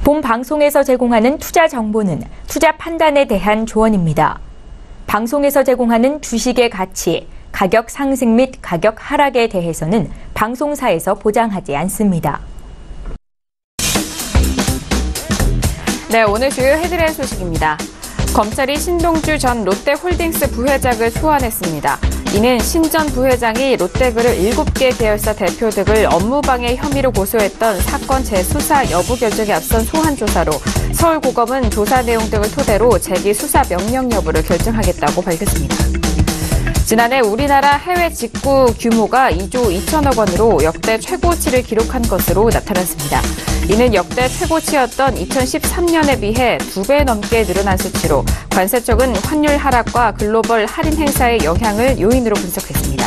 본 방송에서 제공하는 투자 정보는 투자 판단에 대한 조언입니다. 방송에서 제공하는 주식의 가치, 가격 상승 및 가격 하락에 대해서는 방송사에서 보장하지 않습니다. 네, 오늘 주요 헤드라인 소식입니다. 검찰이 신동주 전 롯데홀딩스 부회장을 소환했습니다. 이는 신 전 부회장이 롯데그룹 7개 계열사 대표 등을 업무방해 혐의로 고소했던 사건 재수사 여부 결정에 앞선 소환 조사로 서울고검은 조사 내용 등을 토대로 재기 수사 명령 여부를 결정하겠다고 밝혔습니다. 지난해 우리나라 해외 직구 규모가 2조 2천억 원으로 역대 최고치를 기록한 것으로 나타났습니다. 이는 역대 최고치였던 2013년에 비해 2배 넘게 늘어난 수치로 관세청은 환율 하락과 글로벌 할인 행사의 영향을 요인으로 분석했습니다.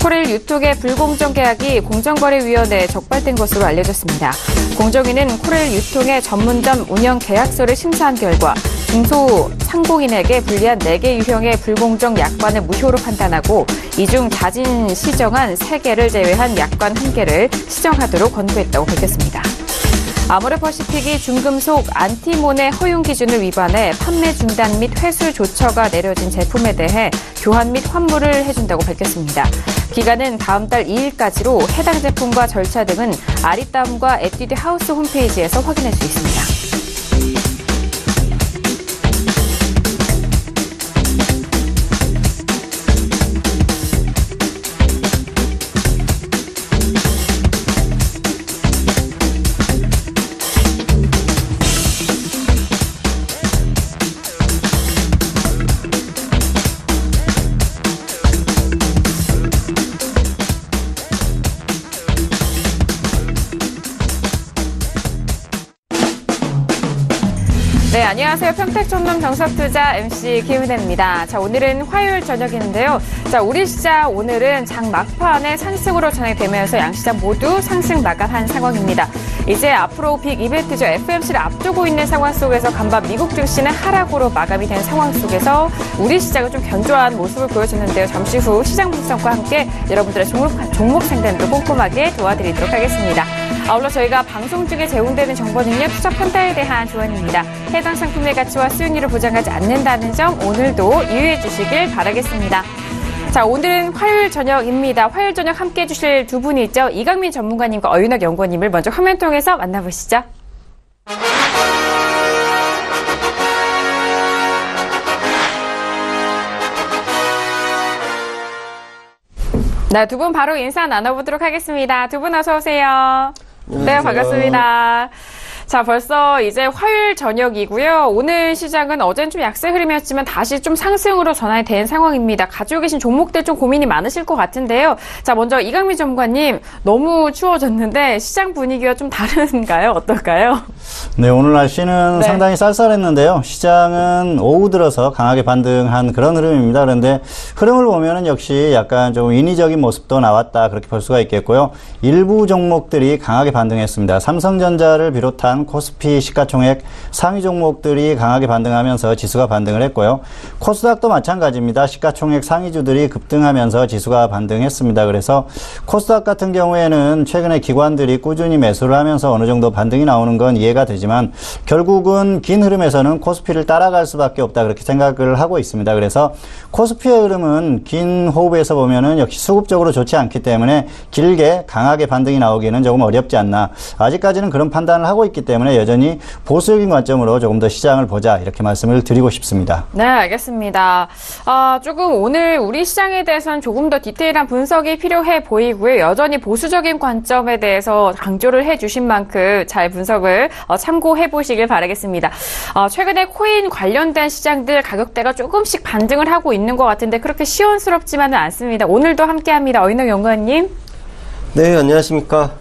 코레일 유통의 불공정 계약이 공정거래위원회에 적발된 것으로 알려졌습니다. 공정위는 코레일 유통의 전문점 운영 계약서를 심사한 결과 중소상공인에게 불리한 4개 유형의 불공정 약관을 무효로 판단하고 이 중 자진 시정한 3개를 제외한 약관 1개를 시정하도록 권고했다고 밝혔습니다. 아모레퍼시픽이 중금속 안티몬의 허용 기준을 위반해 판매 중단 및 회수 조처가 내려진 제품에 대해 교환 및 환불을 해준다고 밝혔습니다. 기간은 다음 달 2일까지로 해당 제품과 절차 등은 아리따움과 에뛰드 하우스 홈페이지에서 확인할 수 있습니다. 네, 안녕하세요. 평택촌놈 정석투자 MC 김은혜입니다. 자, 오늘은 화요일 저녁인데요. 자, 우리 시장 오늘은 장 막판에 상승으로 전환되면서 양시장 모두 상승 마감한 상황입니다. 이제 앞으로 빅 이벤트죠. FOMC를 앞두고 있는 상황 속에서 간밤 미국 증시는 하락으로 마감이 된 상황 속에서 우리 시장은 좀 견조한 모습을 보여줬는데요. 잠시 후 시장 분석과 함께 여러분들의 종목 생각도 꼼꼼하게 도와드리도록 하겠습니다. 아울러 저희가 방송 중에 제공되는 정보는요, 투자 판단에 대한 조언입니다. 해당 상품의 가치와 수익률을 보장하지 않는다는 점 오늘도 유의해 주시길 바라겠습니다. 자, 오늘은 화요일 저녁입니다. 화요일 저녁 함께해 주실 두 분이 있죠. 이강민 전문가님과 어윤학 연구원님을 먼저 화면 통해서 만나보시죠. 네, 두 분 바로 인사 나눠보도록 하겠습니다. 두 분 어서 오세요. 네, 반갑습니다. 자, 벌써 이제 화요일 저녁이고요. 오늘 시장은 어제는 좀 약세 흐름이었지만 다시 좀 상승으로 전환이 된 상황입니다. 가지고 계신 종목들 좀 고민이 많으실 것 같은데요. 자, 먼저 이강민 전문가님, 너무 추워졌는데 시장 분위기가 좀 다른가요? 어떨까요? 네, 오늘 날씨는 상당히 쌀쌀했는데요. 시장은 오후 들어서 강하게 반등한 그런 흐름입니다. 그런데 흐름을 보면은 역시 약간 좀 인위적인 모습도 나왔다, 그렇게 볼 수가 있겠고요. 일부 종목들이 강하게 반등했습니다. 삼성전자를 비롯한 코스피 시가총액 상위 종목들이 강하게 반등하면서 지수가 반등을 했고요. 코스닥도 마찬가지입니다. 시가총액 상위주들이 급등하면서 지수가 반등했습니다. 그래서 코스닥 같은 경우에는 최근에 기관들이 꾸준히 매수를 하면서 어느 정도 반등이 나오는 건 이해가 되지만 결국은 긴 흐름에서는 코스피를 따라갈 수밖에 없다, 그렇게 생각을 하고 있습니다. 그래서 코스피의 흐름은 긴 호흡에서 보면은 역시 수급적으로 좋지 않기 때문에 길게 강하게 반등이 나오기는 조금 어렵지 않나. 아직까지는 그런 판단을 하고 있기 때문에 여전히 보수적인 관점으로 조금 더 시장을 보자, 이렇게 말씀을 드리고 싶습니다. 네, 알겠습니다. 조금 오늘 우리 시장에 대해서는 조금 더 디테일한 분석이 필요해 보이고요. 여전히 보수적인 관점에 대해서 강조를 해주신 만큼 잘 분석을 참고해 보시길 바라겠습니다. 최근에 코인 관련된 시장들 가격대가 조금씩 반등을 하고 있는 것 같은데 그렇게 시원스럽지만은 않습니다. 오늘도 함께합니다. 어윤학 연구원님. 네, 안녕하십니까.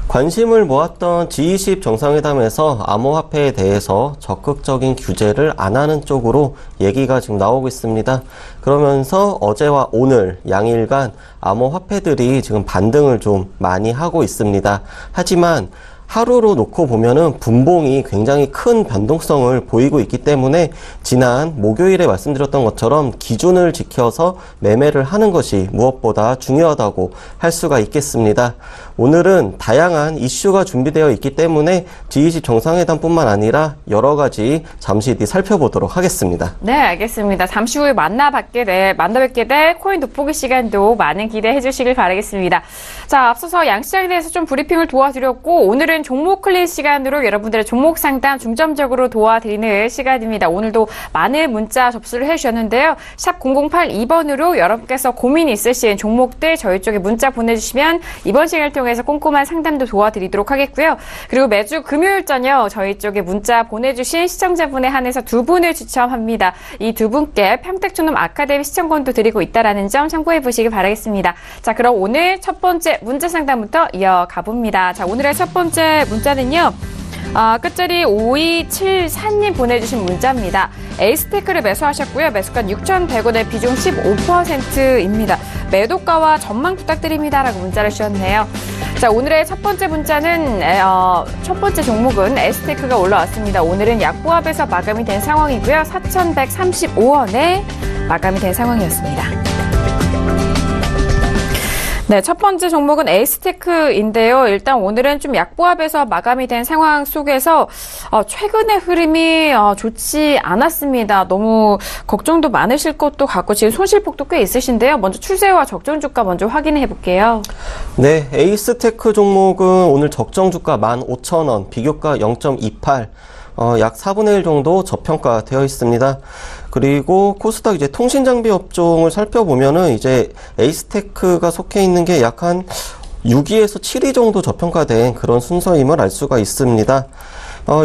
관심을 모았던 G20 정상회담에서 암호화폐에 대해서 적극적인 규제를 안 하는 쪽으로 얘기가 지금 나오고 있습니다. 그러면서 어제와 오늘 양일간 암호화폐들이 지금 반등을 좀 많이 하고 있습니다. 하지만 하루로 놓고 보면은 분봉이 굉장히 큰 변동성을 보이고 있기 때문에 지난 목요일에 말씀드렸던 것처럼 기준을 지켜서 매매를 하는 것이 무엇보다 중요하다고 할 수가 있겠습니다. 오늘은 다양한 이슈가 준비되어 있기 때문에 G20 정상회담뿐만 아니라 여러 가지 잠시 뒤 살펴보도록 하겠습니다. 네, 알겠습니다. 잠시 후에 만나뵙게 될 코인 돋보기 시간도 많은 기대해 주시길 바라겠습니다. 자, 앞서서 양시장에 대해서 좀 브리핑을 도와드렸고 오늘은 종목 클린 시간으로 여러분들의 종목 상담 중점적으로 도와드리는 시간입니다. 오늘도 많은 문자 접수를 해주셨는데요. 샵 0082번으로 여러분께서 고민 있으신 종목들 저희 쪽에 문자 보내주시면 이번 시간을 통해서 꼼꼼한 상담도 도와드리도록 하겠고요. 그리고 매주 금요일 저녁 저희 쪽에 문자 보내주신 시청자분에 한해서 2분을 추첨합니다. 이 2분께 평택초놈 아카데미 시청권도 드리고 있다는 점 참고해 보시기 바라겠습니다. 자, 그럼 오늘 첫 번째 문자 상담부터 이어가 봅니다. 자, 오늘의 첫 번째 문자는요. 끝자리 5274님 보내주신 문자입니다. 에이스테크를 매수하셨고요. 매수가 6,100원에 비중 15%입니다. 매도가와 전망 부탁드립니다. 라고 문자를 주셨네요. 자, 오늘의 첫 번째 문자는 첫 번째 종목은 에이스테크가 올라왔습니다. 오늘은 약보합에서 마감이 된 상황이고요. 4,135원에 마감이 된 상황이었습니다. 네, 첫 번째 종목은 에이스테크인데요. 일단 오늘은 좀 약보합에서 마감이 된 상황 속에서 최근의 흐름이 좋지 않았습니다. 너무 걱정도 많으실 것도 같고 지금 손실폭도 꽤 있으신데요. 먼저 추세와 적정 주가 먼저 확인해 볼게요. 네, 에이스테크 종목은 오늘 적정 주가 15,000원, 비교가 0.28, 약 4분의 1 정도 저평가되어 있습니다. 그리고 코스닥 이제 통신장비 업종을 살펴보면은 이제 에이스테크가 속해 있는 게 약 한 6위에서 7위 정도 저평가된 그런 순서임을 알 수가 있습니다.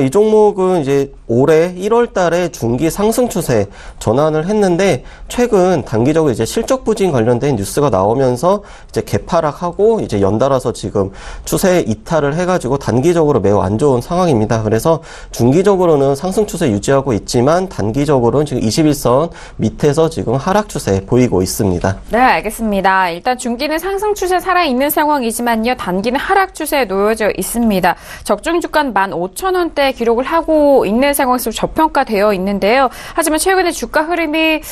이 종목은 이제 올해 1월 달에 중기 상승 추세 전환을 했는데 최근 단기적으로 이제 실적 부진 관련된 뉴스가 나오면서 이제 개파락하고 이제 연달아서 지금 추세 이탈을 해가지고 단기적으로 매우 안 좋은 상황입니다. 그래서 중기적으로는 상승 추세 유지하고 있지만 단기적으로는 지금 21선 밑에서 지금 하락 추세 보이고 있습니다. 네, 알겠습니다. 일단 중기는 상승 추세 살아있는 상황이지만요. 단기는 하락 추세에 놓여져 있습니다. 적정 주가는 15,000원 대 기록을 하고 있는 상황에서 저평가되어 있는데요. 하지만 최근에 주가 흐름이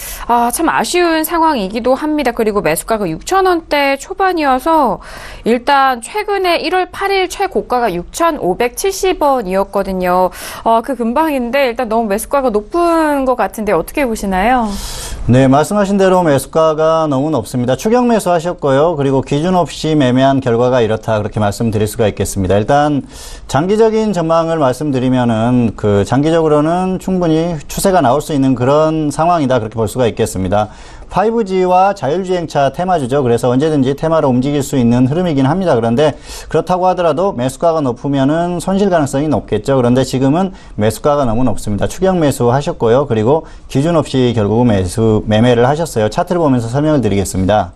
참 아쉬운 상황이기도 합니다. 그리고 매수가가 6,000원대 초반이어서 일단 최근에 1월 8일 최고가가 6,570원이었거든요. 그 근방인데 일단 너무 매수가가 높은 것 같은데 어떻게 보시나요? 네, 말씀하신 대로 매수가가 너무 높습니다. 추격 매수하셨고요. 그리고 기준 없이 매매한 결과가 이렇다 그렇게 말씀드릴 수가 있겠습니다. 일단 장기적인 전망을 말씀드리면은 장기적으로는 충분히 추세가 나올 수 있는 그런 상황이다 그렇게 볼 수가 있겠습니다. 5G와 자율주행차 테마주죠. 그래서 언제든지 테마로 움직일 수 있는 흐름이긴 합니다. 그런데 그렇다고 하더라도 매수가가 높으면은 손실 가능성이 높겠죠. 그런데 지금은 매수가가 너무 높습니다. 추격 매수 하셨고요. 그리고 기준 없이 결국 매매를 하셨어요. 차트를 보면서 설명을 드리겠습니다.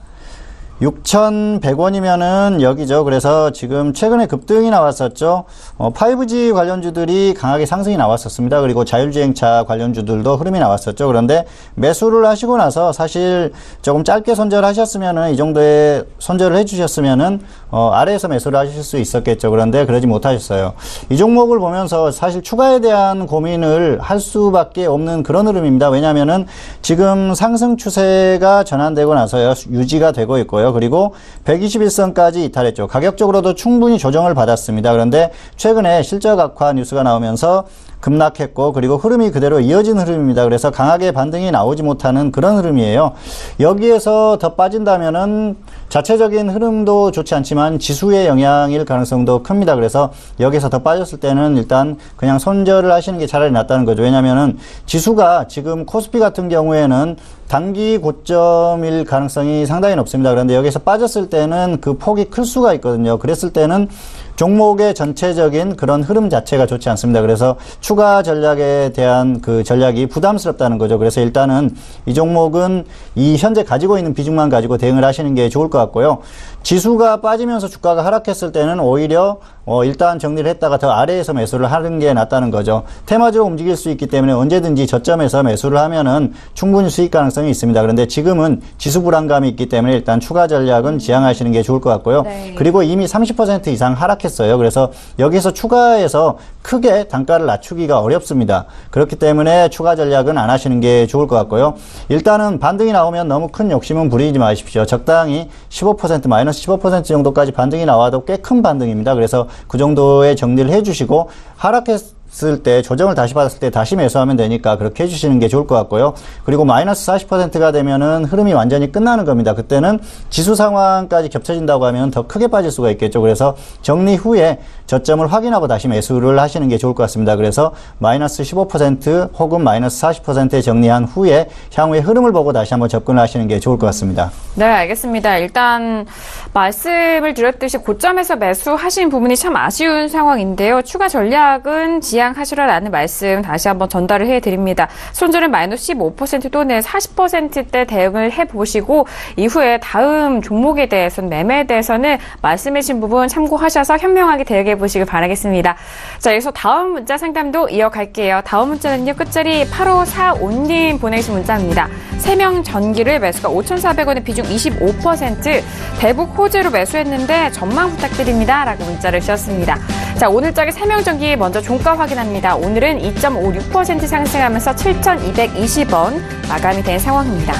6,100원이면은 여기죠. 그래서 지금 최근에 급등이 나왔었죠. 5G 관련주들이 강하게 상승이 나왔었습니다. 그리고 자율주행차 관련주들도 흐름이 나왔었죠. 그런데 매수를 하시고 나서 사실 조금 짧게 손절하셨으면은 이 정도의 손절을 해주셨으면은 아래에서 매수를 하실 수 있었겠죠. 그런데 그러지 못하셨어요. 이 종목을 보면서 사실 추가에 대한 고민을 할 수밖에 없는 그런 흐름입니다. 왜냐하면은 지금 상승 추세가 전환되고 나서요 유지가 되고 있고요. 그리고 121선까지 이탈했죠. 가격적으로도 충분히 조정을 받았습니다. 그런데 최근에 실적 악화 뉴스가 나오면서 급락했고 그리고 흐름이 그대로 이어진 흐름입니다. 그래서 강하게 반등이 나오지 못하는 그런 흐름이에요. 여기에서 더 빠진다면은 자체적인 흐름도 좋지 않지만 지수의 영향일 가능성도 큽니다. 그래서 여기서 더 빠졌을 때는 일단 그냥 손절을 하시는 게 차라리 낫다는 거죠. 왜냐면은 지수가 지금 코스피 같은 경우에는 단기 고점일 가능성이 상당히 높습니다. 그런데 여기서 빠졌을 때는 그 폭이 클 수가 있거든요. 그랬을 때는 종목의 전체적인 그런 흐름 자체가 좋지 않습니다. 그래서 추가 전략에 대한 그 전략이 부담스럽다는 거죠. 그래서 일단은 이 종목은 이 현재 가지고 있는 비중만 가지고 대응을 하시는 게 좋을 것 같고요. 지수가 빠지면서 주가가 하락했을 때는 오히려 일단 정리를 했다가 더 아래에서 매수를 하는 게 낫다는 거죠. 테마적으로 움직일 수 있기 때문에 언제든지 저점에서 매수를 하면은 충분히 수익 가능성이 있습니다. 그런데 지금은 지수 불안감이 있기 때문에 일단 추가 전략은 지양하시는 게 좋을 것 같고요. 네. 그리고 이미 30% 이상 하락했 하락했어요. 그래서 여기서 추가해서 크게 단가를 낮추기가 어렵습니다. 그렇기 때문에 추가 전략은 안 하시는 게 좋을 것 같고요. 일단은 반등이 나오면 너무 큰 욕심은 부리지 마십시오. 적당히 15% 마이너스 15% 정도까지 반등이 나와도 꽤 큰 반등입니다. 그래서 그 정도의 정리를 해주시고 하락했을 때 조정을 다시 받았을 때 다시 매수하면 되니까 그렇게 해주시는 게 좋을 것 같고요. 그리고 마이너스 40%가 되면은 흐름이 완전히 끝나는 겁니다. 그때는 지수 상황까지 겹쳐진다고 하면 더 크게 빠질 수가 있겠죠. 그래서 정리 후에 저점을 확인하고 다시 매수를 하시는 게 좋을 것 같습니다. 그래서 마이너스 15% 혹은 마이너스 40%에 정리한 후에 향후의 흐름을 보고 다시 한번 접근을 하시는 게 좋을 것 같습니다. 네, 알겠습니다. 일단 말씀을 드렸듯이 고점에서 매수하신 부분이 참 아쉬운 상황인데요. 추가 전략은 지양하시라는 말씀 다시 한번 전달을 해드립니다. 손절은 마이너스 15% 또는 40%대 대응을 해보시고 이후에 다음 종목에 대해서는 매매에 대해서는 말씀해주신 부분 참고하셔서 현명하게 대응해보시길 바라겠습니다. 자, 여기서 다음 문자 상담도 이어갈게요. 다음 문자는요. 끝자리 8545님 보내주신 문자입니다. 3명 전기를 매수가 5,400원의 비중 25%, 대북 호재로 매수했는데 전망 부탁드립니다. 라고 문자를 주셨습니다. 자, 오늘장의 3명 전기 먼저 종가 확인합니다. 오늘은 2.56% 상승하면서 7,220원 마감이 된 상황입니다.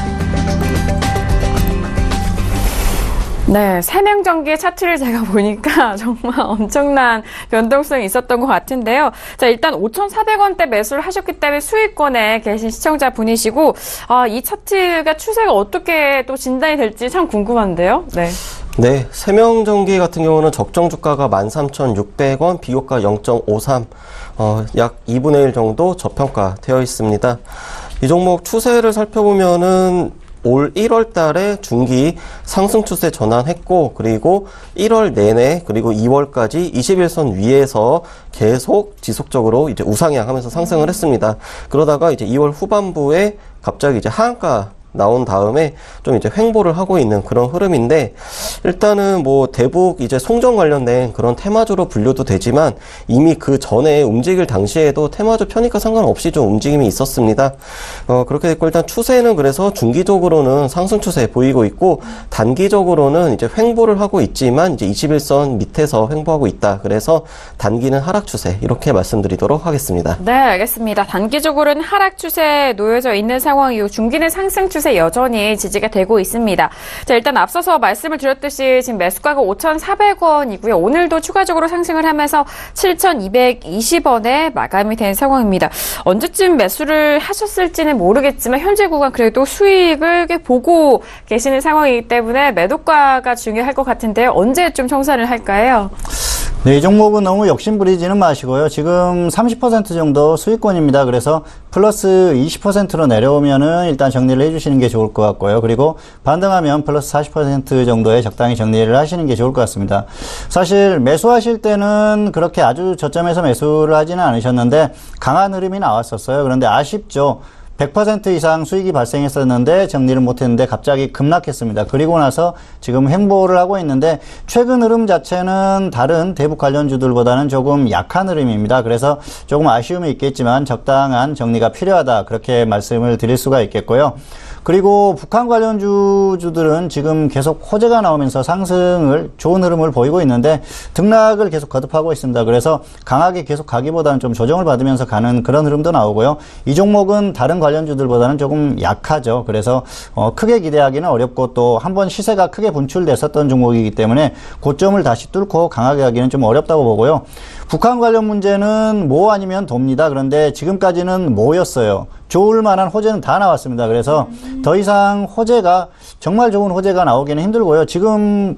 네, 3명 전기의 차트를 제가 보니까 정말 엄청난 변동성이 있었던 것 같은데요. 자, 일단 5,400원대 매수를 하셨기 때문에 수익권에 계신 시청자분이시고, 이 차트가 추세가 어떻게 또 진단이 될지 참 궁금한데요. 네. 네, 3명 전기 같은 경우는 적정 주가가 13,600원, 비교가 0.53, 약 2분의 1 정도 저평가 되어 있습니다. 이 종목 추세를 살펴보면은 올 1월 달에 중기 상승 추세 전환했고, 그리고 1월 내내, 그리고 2월까지 21선 위에서 계속 지속적으로 이제 우상향 하면서 상승을 했습니다. 그러다가 이제 2월 후반부에 갑자기 이제 하한가 나온 다음에 좀 이제 횡보를 하고 있는 그런 흐름인데, 일단은 뭐 대북 이제 송정 관련된 그런 테마주로 분류도 되지만 이미 그 전에 움직일 당시에도 테마주 편입과 상관없이 좀 움직임이 있었습니다. 그렇게 됐고, 일단 추세는 그래서 중기적으로는 상승 추세 보이고 있고, 단기적으로는 이제 횡보를 하고 있지만 이제 21선 밑에서 횡보하고 있다. 그래서 단기는 하락 추세, 이렇게 말씀드리도록 하겠습니다. 네, 알겠습니다. 단기적으로는 하락 추세에 놓여져 있는 상황이고, 중기는 상승 추세 여전히 지지가 되고 있습니다. 자, 일단 앞서서 말씀을 드렸듯이 지금 매수가가 5,400원이고요. 오늘도 추가적으로 상승을 하면서 7,220원에 마감이 된 상황입니다. 언제쯤 매수를 하셨을지는 모르겠지만 현재 구간 그래도 수익을 보고 계시는 상황이기 때문에 매도가가 중요할 것 같은데요. 언제쯤 청산을 할까요? 네, 이 종목은 너무 욕심 부리지는 마시고요. 지금 30% 정도 수익권입니다. 그래서 플러스 20%로 내려오면은 일단 정리를 해주시는 게 좋을 것 같고요. 그리고 반등하면 플러스 40% 정도에 적당히 정리를 하시는 게 좋을 것 같습니다. 사실 매수하실 때는 그렇게 아주 저점에서 매수를 하지는 않으셨는데 강한 흐름이 나왔었어요. 그런데 아쉽죠. 100% 이상 수익이 발생했었는데 정리를 못했는데 갑자기 급락했습니다. 그리고 나서 지금 횡보를 하고 있는데 최근 흐름 자체는 다른 대북 관련주들보다는 조금 약한 흐름입니다. 그래서 조금 아쉬움이 있겠지만 적당한 정리가 필요하다, 그렇게 말씀을 드릴 수가 있겠고요. 그리고 북한 관련주들은 지금 계속 호재가 나오면서 상승을, 좋은 흐름을 보이고 있는데 등락을 계속 거듭하고 있습니다. 그래서 강하게 계속 가기보다는 좀 조정을 받으면서 가는 그런 흐름도 나오고요. 이 종목은 다른 관련주들보다는 조금 약하죠. 그래서 크게 기대하기는 어렵고, 또 한번 시세가 크게 분출됐었던 종목이기 때문에 고점을 다시 뚫고 강하게 가기는 좀 어렵다고 보고요. 북한 관련 문제는 모 아니면 도입니다. 그런데 지금까지는 모였어요. 좋을 만한 호재는 다 나왔습니다. 그래서 더 이상 호재가, 정말 좋은 호재가 나오기는 힘들고요. 지금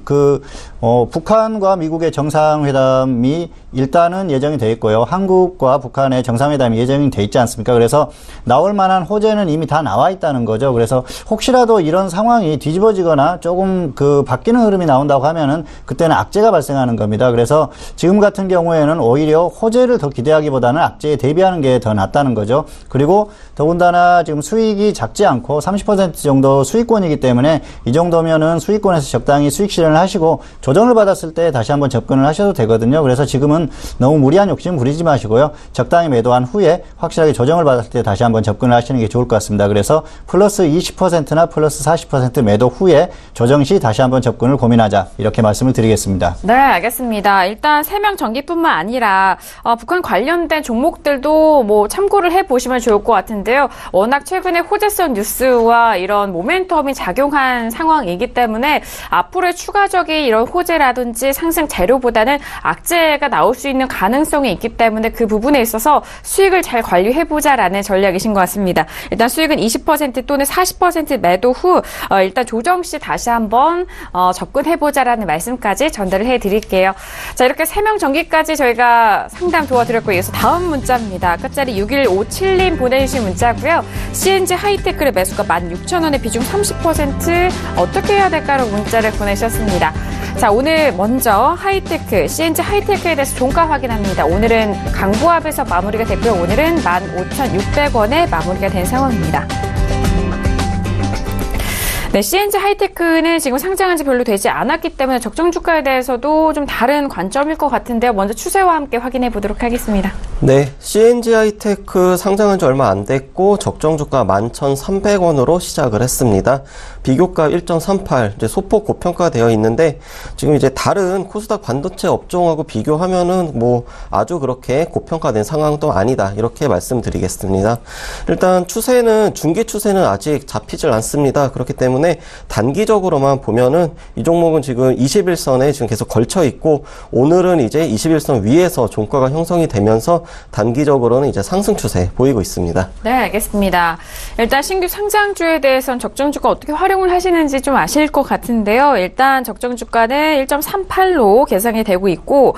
북한과 미국의 정상회담이 일단은 예정이 돼 있고요. 한국과 북한의 정상회담이 예정이 돼 있지 않습니까? 그래서 나올 만한 호재는 이미 다 나와 있다는 거죠. 그래서 혹시라도 이런 상황이 뒤집어지거나 조금 바뀌는 흐름이 나온다고 하면은 그때는 악재가 발생하는 겁니다. 그래서 지금 같은 경우에는 보면은 오히려 호재를 더 기대하기보다는 악재에 대비하는 게 더 낫다는 거죠. 그리고 더군다나 지금 수익이 작지 않고 30% 정도 수익권이기 때문에 이 정도면은 수익권에서 적당히 수익 실현을 하시고 조정을 받았을 때 다시 한번 접근을 하셔도 되거든요. 그래서 지금은 너무 무리한 욕심 부리지 마시고요. 적당히 매도한 후에 확실하게 조정을 받았을 때 다시 한번 접근을 하시는 게 좋을 것 같습니다. 그래서 플러스 20%나 플러스 40% 매도 후에 조정 시 다시 한번 접근을 고민하자, 이렇게 말씀을 드리겠습니다. 네, 알겠습니다. 일단 세명전기뿐만 아니라 북한 관련된 종목들도 뭐 참고를 해보시면 좋을 것 같은데요. 워낙 최근에 호재성 뉴스와 이런 모멘텀이 작용한 상황이기 때문에 앞으로의 추가적인 이런 호재라든지 상승 재료보다는 악재가 나올 수 있는 가능성이 있기 때문에 그 부분에 있어서 수익을 잘 관리해보자라는 전략이신 것 같습니다. 일단 수익은 20% 또는 40% 매도 후 일단 조정 시 다시 한번 접근해보자라는 말씀까지 전달을 해드릴게요. 자, 이렇게 세명전기까지 저희가 상담 도와드렸고, 이어서 다음 문자입니다. 끝자리 6157님 보내주신 문자고요. CNG 하이테크의 매수가 16,000원에 비중 30% 어떻게 해야 될까라고 문자를 보내셨습니다. 자, 오늘 먼저 하이테크, CNG 하이테크에 대해서 종가 확인합니다. 오늘은 강보합에서 마무리가 됐고요. 오늘은 15,600원에 마무리가 된 상황입니다. 네, CNG 하이테크는 지금 상장한 지 별로 되지 않았기 때문에 적정 주가에 대해서도 좀 다른 관점일 것 같은데요. 먼저 추세와 함께 확인해 보도록 하겠습니다. 네, CNG 하이테크 상장한 지 얼마 안 됐고 적정 주가 11,300원으로 시작을 했습니다. 비교가 1.38, 이제 소폭 고평가되어 있는데 지금 이제 다른 코스닥 반도체 업종하고 비교하면은 뭐 아주 그렇게 고평가된 상황도 아니다, 이렇게 말씀드리겠습니다. 일단 추세는 중기 추세는 아직 잡히질 않습니다. 그렇기 때문에 단기적으로만 보면은 이 종목은 지금 21선에 지금 계속 걸쳐 있고, 오늘은 이제 21선 위에서 종가가 형성이 되면서 단기적으로는 이제 상승 추세 보이고 있습니다. 네, 알겠습니다. 일단 신규 상장주에 대해서는 적정 주가 어떻게 활용을 하시는지 좀 아실 것 같은데요. 일단 적정 주가는 1.38로 계산이 되고 있고,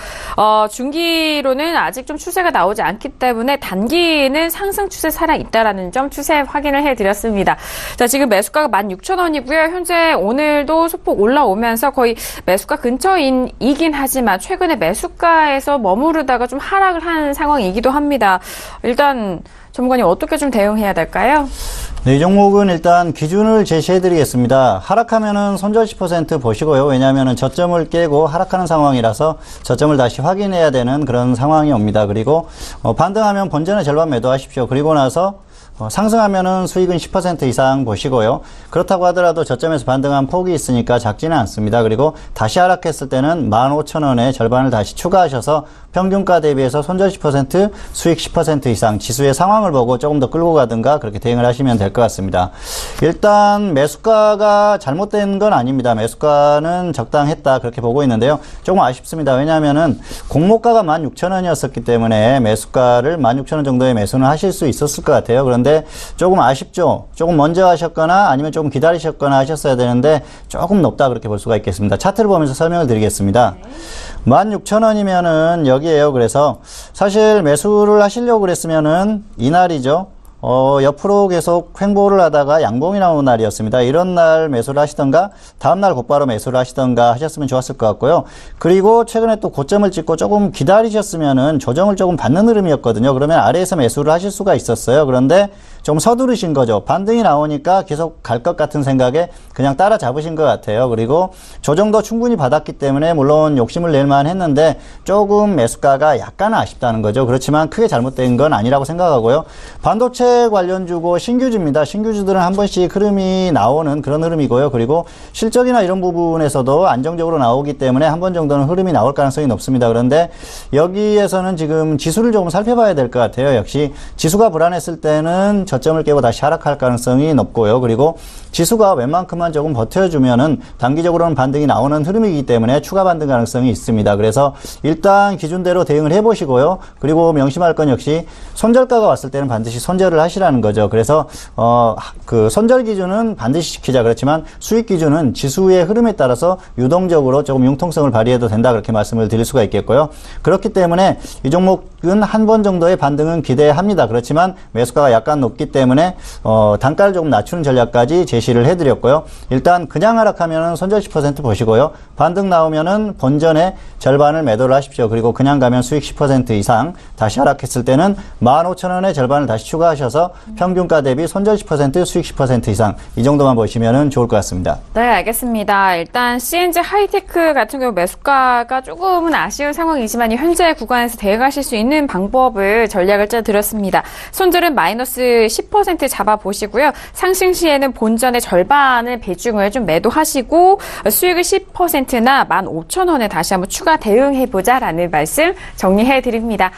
중기로는 아직 좀 추세가 나오지 않기 때문에 단기는 상승 추세 살아 있다라는 점 추세 확인을 해드렸습니다. 자, 지금 매수가가 16,000원이고요. 현재 오늘도 소폭 올라오면서 거의 매수가 근처이긴 하지만 최근에 매수가에서 머무르다가 좀 하락을 한 상황이기도 합니다. 일단 전문가님 어떻게 좀 대응해야 될까요? 네, 이 종목은 일단 기준을 제시해 드리겠습니다. 하락하면은 손절 10% 보시고요. 왜냐하면은 저점을 깨고 하락하는 상황이라서 저점을 다시 확인해야 되는 그런 상황이 옵니다. 그리고 반등하면 본전의 절반 매도하십시오. 그리고 나서 상승하면은 수익은 10% 이상 보시고요. 그렇다고 하더라도 저점에서 반등한 폭이 있으니까 작지는 않습니다. 그리고 다시 하락했을 때는 15,000원의 절반을 다시 추가하셔서 평균가 대비해서 손절 10%, 수익 10% 이상 지수의 상황을 보고 조금 더 끌고 가든가 그렇게 대응을 하시면 될 것 같습니다. 일단 매수가가 잘못된 건 아닙니다. 매수가는 적당했다, 그렇게 보고 있는데요. 조금 아쉽습니다. 왜냐하면은 공모가가 16,000원이었었기 때문에 매수가를 16,000원 정도의 매수는 하실 수 있었을 것 같아요. 그런데 조금 아쉽죠. 조금 먼저 하셨거나 아니면 조금 기다리셨거나 하셨어야 되는데 조금 높다, 그렇게 볼 수가 있겠습니다. 차트를 보면서 설명을 드리겠습니다. 16,000원이면은 여기에요. 그래서 사실 매수를 하시려고 그랬으면은 이날이죠. 옆으로 계속 횡보를 하다가 양봉이 나오는 날이었습니다. 이런 날 매수를 하시던가 다음날 곧바로 매수를 하시던가 하셨으면 좋았을 것 같고요. 그리고 최근에 또 고점을 찍고 조금 기다리셨으면은 조정을 조금 받는 흐름이었거든요. 그러면 아래에서 매수를 하실 수가 있었어요. 그런데 좀 서두르신 거죠. 반등이 나오니까 계속 갈 것 같은 생각에 그냥 따라 잡으신 것 같아요. 그리고 조정도 충분히 받았기 때문에 물론 욕심을 낼 만했는데 조금 매수가가 약간 아쉽다는 거죠. 그렇지만 크게 잘못된 건 아니라고 생각하고요. 반도체 관련주고 신규주입니다. 신규주들은 한 번씩 흐름이 나오는 그런 흐름이고요. 그리고 실적이나 이런 부분에서도 안정적으로 나오기 때문에 한 번 정도는 흐름이 나올 가능성이 높습니다. 그런데 여기에서는 지금 지수를 조금 살펴봐야 될 것 같아요. 역시 지수가 불안했을 때는 저점을 깨고 다시 하락할 가능성이 높고요. 그리고 지수가 웬만큼만 조금 버텨주면은 단기적으로는 반등이 나오는 흐름이기 때문에 추가 반등 가능성이 있습니다. 그래서 일단 기준대로 대응을 해보시고요. 그리고 명심할 건 역시 손절가가 왔을 때는 반드시 손절을 투자를 하시라는 거죠. 그래서 그 손절 기준은 반드시 지키자. 그렇지만 수익 기준은 지수의 흐름에 따라서 유동적으로 조금 융통성을 발휘해도 된다. 그렇게 말씀을 드릴 수가 있겠고요. 그렇기 때문에 이 종목은 한 번 정도의 반등은 기대합니다. 그렇지만 매수가가 약간 높기 때문에 단가를 조금 낮추는 전략까지 제시를 해드렸고요. 일단 그냥 하락하면 손절 10% 보시고요. 반등 나오면은 본전의 절반을 매도를 하십시오. 그리고 그냥 가면 수익 10% 이상, 다시 하락했을 때는 15,000원의 절반을 다시 추가하셔서 평균가 대비 손절 10%, 수익 10% 이상, 이 정도만 보시면 좋을 것 같습니다. 네, 알겠습니다. 일단 CNG 하이테크 같은 경우 매수가가 조금은 아쉬운 상황이지만 현재 구간에서 대응하실 수 있는 방법을 전략을 짜드렸습니다. 손절은 마이너스 10% 잡아보시고요. 상승 시에는 본전의 절반을 비중을 좀 매도하시고 수익을 10%나 15,000원에 다시 한번 추가 대응해보자라는 말씀 정리해드립니다.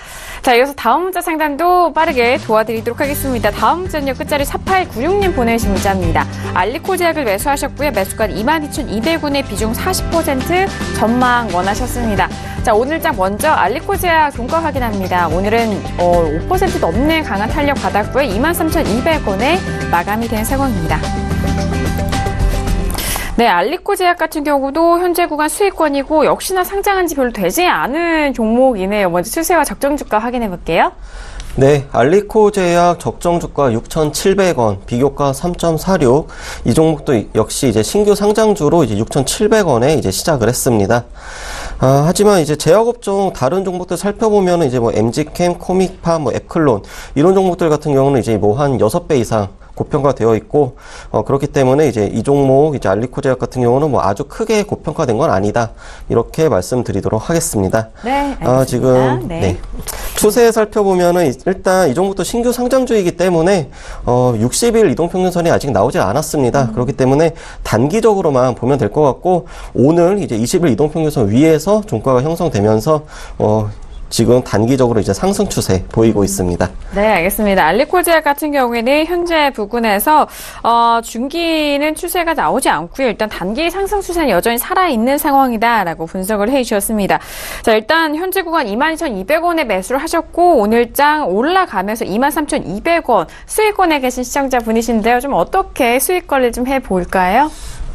자, 이어서 다음 문자 상담도 빠르게 도와드리도록 하겠습니다. 다음 문자는요, 끝자리 4896님 보내주신 문자입니다. 알리코제약을 매수하셨고요. 매수가 22,200원에 비중 40% 전망 원하셨습니다. 자, 오늘장 먼저 알리코제약 종가 확인합니다. 오늘은 5% 넘는 강한 탄력 받았고요. 23,200원에 마감이 된 상황입니다. 네, 알리코제약 같은 경우도 현재 구간 수익권이고 역시나 상장한 지 별로 되지 않은 종목이네요. 먼저 추세와 적정 주가 확인해 볼게요. 네, 알리코제약 적정 주가 6,700원, 비교가 3.46. 이 종목도 역시 이제 신규 상장주로 이제 6,700원에 이제 시작을 했습니다. 하지만 이제 제약업종 다른 종목들 살펴보면 이제 뭐 MG캠, 코믹파, 뭐 앱클론 이런 종목들 같은 경우는 이제 뭐 한 6배 이상 고평가되어 있고, 그렇기 때문에 이제 이 종목, 이제 알리코제약 같은 경우는 뭐 아주 크게 고평가된 건 아니다. 이렇게 말씀드리도록 하겠습니다. 네, 알겠습니다. 지금, 네. 추세 살펴보면은 일단 이 종목도 신규 상장주이기 때문에, 60일 이동평균선이 아직 나오지 않았습니다. 그렇기 때문에 단기적으로만 보면 될 것 같고, 오늘 이제 20일 이동평균선 위에서 종가가 형성되면서, 지금 단기적으로 이제 상승 추세 보이고 있습니다. 네, 알겠습니다. 알리코제약 같은 경우에는 현재 부근에서 중기는 추세가 나오지 않고요. 일단 단기 상승 추세는 여전히 살아있는 상황이다라고 분석을 해주셨습니다. 자, 일단 현재 구간 22,200원에 매수를 하셨고 오늘장 올라가면서 23,200원 수익권에 계신 시청자분이신데요. 좀 어떻게 수익 관리 좀 해볼까요?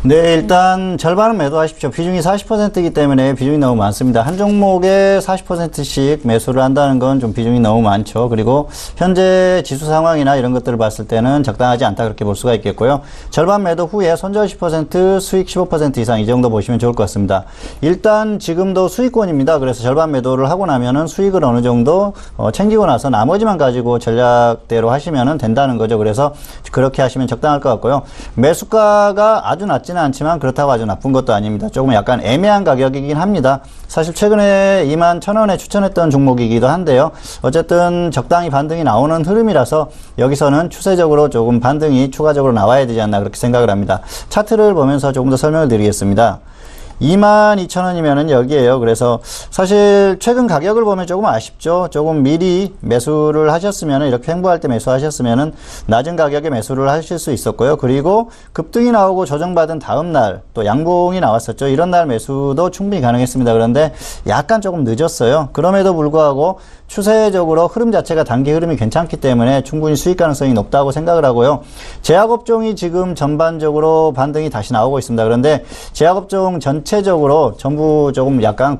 네, 일단 절반은 매도하십시오. 비중이 40%이기 때문에 비중이 너무 많습니다. 한 종목에 40%씩 매수를 한다는 건 좀 비중이 너무 많죠. 그리고 현재 지수 상황이나 이런 것들을 봤을 때는 적당하지 않다 그렇게 볼 수가 있겠고요. 절반 매도 후에 손절 10%, 수익 15% 이상 이 정도 보시면 좋을 것 같습니다. 일단 지금도 수익권입니다. 그래서 절반 매도를 하고 나면은 수익을 어느 정도 챙기고 나서 나머지만 가지고 전략대로 하시면 된다는 거죠. 그래서 그렇게 하시면 적당할 것 같고요. 매수가가 아주 낮지는 않지만 그렇다고 아주 나쁜 것도 아닙니다. 조금 약간 애매한 가격이긴 합니다. 사실 최근에 21,000원에 추천했던 종목이기도 한데요. 어쨌든 적당히 반등이 나오는 흐름이라서 여기서는 추세적으로 조금 반등이 추가적으로 나와야 되지 않나 그렇게 생각을 합니다. 차트를 보면서 조금 더 설명을 드리겠습니다. 22,000원이면은 여기에요. 그래서 사실 최근 가격을 보면 조금 아쉽죠. 조금 미리 매수를 하셨으면은 이렇게 횡보할 때 매수하셨으면은 낮은 가격에 매수를 하실 수 있었고요. 그리고 급등이 나오고 조정받은 다음 날 또 양봉이 나왔었죠. 이런 날 매수도 충분히 가능했습니다. 그런데 약간 조금 늦었어요. 그럼에도 불구하고 추세적으로 흐름 자체가 단기 흐름이 괜찮기 때문에 충분히 수익 가능성이 높다고 생각을 하고요. 제약업종이 지금 전반적으로 반등이 다시 나오고 있습니다. 그런데 제약업종 전체적으로 전부 조금 약간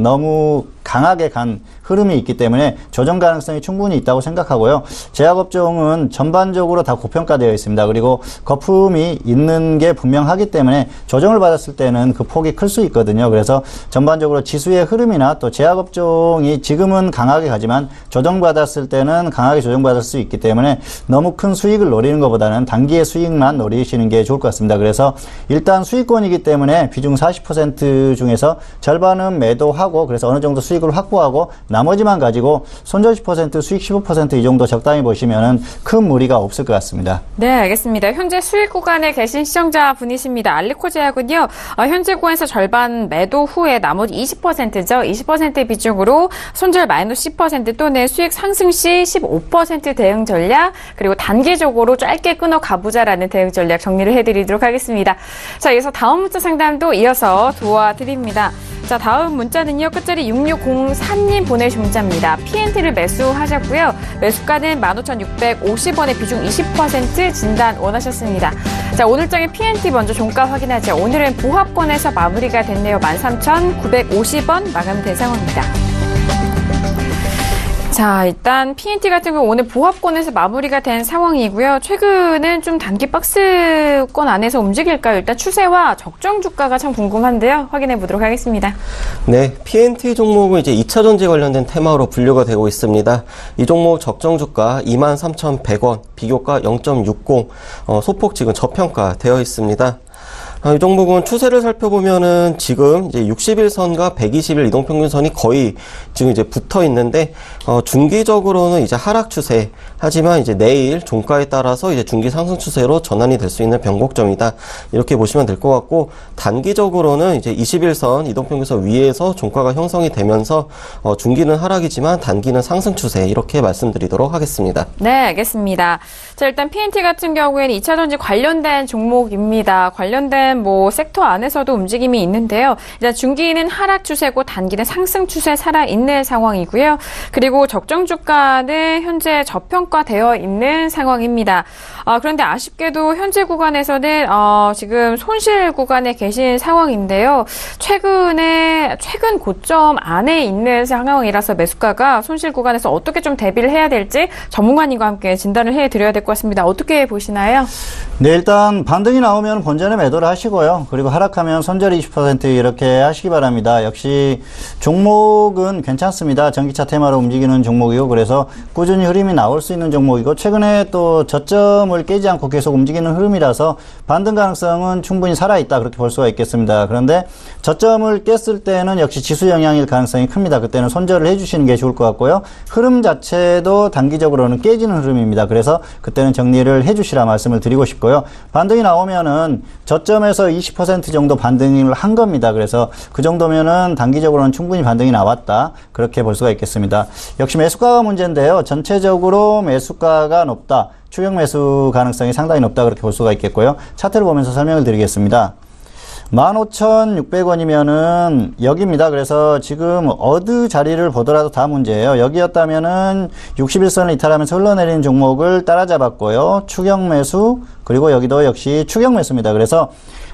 너무 강하게 간 흐름이 있기 때문에 조정 가능성이 충분히 있다고 생각하고요. 제약업종은 전반적으로 다 고평가되어 있습니다. 그리고 거품이 있는 게 분명하기 때문에 조정을 받았을 때는 그 폭이 클 수 있거든요. 그래서 전반적으로 지수의 흐름이나 또 제약업종이 지금은 강하게 가지만 조정받았을 때는 강하게 조정받을 수 있기 때문에 너무 큰 수익을 노리는 것보다는 단기의 수익만 노리시는 게 좋을 것 같습니다. 그래서 일단 수익권이기 때문에 비중 40% 중에서 절반은 매도하고 그래서 어느 정도 수익을 확보하고 나머지만 가지고 손절 10%, 수익 15% 이 정도 적당히 보시면은 큰 무리가 없을 것 같습니다. 네, 알겠습니다. 현재 수익 구간에 계신 시청자분이십니다. 알리코제약은요, 현재 구간에서 절반 매도 후에 나머지 20%죠. 20% 비중으로 손절 마이너스 10% 또는 수익 상승 시 15% 대응 전략, 그리고 단기적으로 짧게 끊어 가보자라는 대응 전략 정리를 해드리도록 하겠습니다. 자, 이어서 다음 문자 상담도 이어서 도와드립니다. 자, 다음 문자 문자는요, 끝자리 6604님 보내주신 문자입니다. PNT를 매수하셨고요. 매수가는 15,650원에 비중 20% 진단 원하셨습니다. 자, 오늘장의 PNT 먼저 종가 확인하죠. 오늘은 보합권에서 마무리가 됐네요. 13,950원 마감된 상황입니다. 자, 일단 PNT 같은 경우 오늘 보합권에서 마무리가 된 상황이고요. 최근은 좀 단기 박스권 안에서 움직일까요? 일단 추세와 적정 주가가 참 궁금한데요. 확인해 보도록 하겠습니다. 네, PNT 종목은 이제 2차 전지 관련된 테마로 분류가 되고 있습니다. 이 종목 적정 주가 23,100원, 비교가 0.60, 소폭 지금 저평가 되어 있습니다. 이 종목은 추세를 살펴보면은 지금 이제 61선과 120일 이동평균선이 거의 지금 이제 붙어 있는데, 중기적으로는 이제 하락 추세. 하지만 이제 내일 종가에 따라서 이제 중기 상승 추세로 전환이 될 수 있는 변곡점이다. 이렇게 보시면 될 것 같고, 단기적으로는 이제 21선 이동평균선 위에서 종가가 형성이 되면서, 중기는 하락이지만 단기는 상승 추세. 이렇게 말씀드리도록 하겠습니다. 네, 알겠습니다. 자, 일단 PNT 같은 경우에는 2차전지 관련된 종목입니다. 관련된 섹터 안에서도 움직임이 있는데요. 일단 중기는 하락 추세고 단기는 상승 추세 살아있는 상황이고요. 그리고 적정 주가는 현재 저평가되어 있는 상황입니다. 그런데 아쉽게도 현재 구간에서는 지금 손실 구간에 계신 상황인데요. 최근 고점 안에 있는 상황이라서 매수가가 손실 구간에서 어떻게 좀 대비를 해야 될지 전문가님과 함께 진단을 해드려야 될 것 같습니다. 어떻게 보시나요? 네, 일단 반등이 나오면 본전에 매도를 하시고요. 그리고 하락하면 손절 20% 이렇게 하시기 바랍니다. 역시 종목은 괜찮습니다. 전기차 테마로 움직이는 종목이고, 그래서 꾸준히 흐름이 나올 수 있는 종목이고, 최근에 또 저점을 깨지 않고 계속 움직이는 흐름이라서 반등 가능성은 충분히 살아있다, 그렇게 볼 수가 있겠습니다. 그런데 저점을 깼을 때는 역시 지수 영향일 가능성이 큽니다. 그때는 손절을 해주시는 게 좋을 것 같고요. 흐름 자체도 단기적으로는 깨지는 흐름입니다. 그래서 그때는 정리를 해주시라 말씀을 드리고 싶고요. 반등이 나오면은 저점에서 20% 정도 반등을 한 겁니다. 그래서 그 정도면은 단기적으로는 충분히 반등이 나왔다, 그렇게 볼 수가 있겠습니다. 역시 매수가가 문제인데요. 전체적으로 매수가가 높다, 추격 매수 가능성이 상당히 높다, 그렇게 볼 수가 있겠고요. 차트를 보면서 설명을 드리겠습니다. 15,600원이면은 여기입니다. 그래서 지금 어느 자리를 보더라도 다 문제예요. 여기였다면은 61선을 이탈하면서 흘러내리는 종목을 따라잡았고요. 추격 매수, 그리고 여기도 역시 추격 매수입니다. 그래서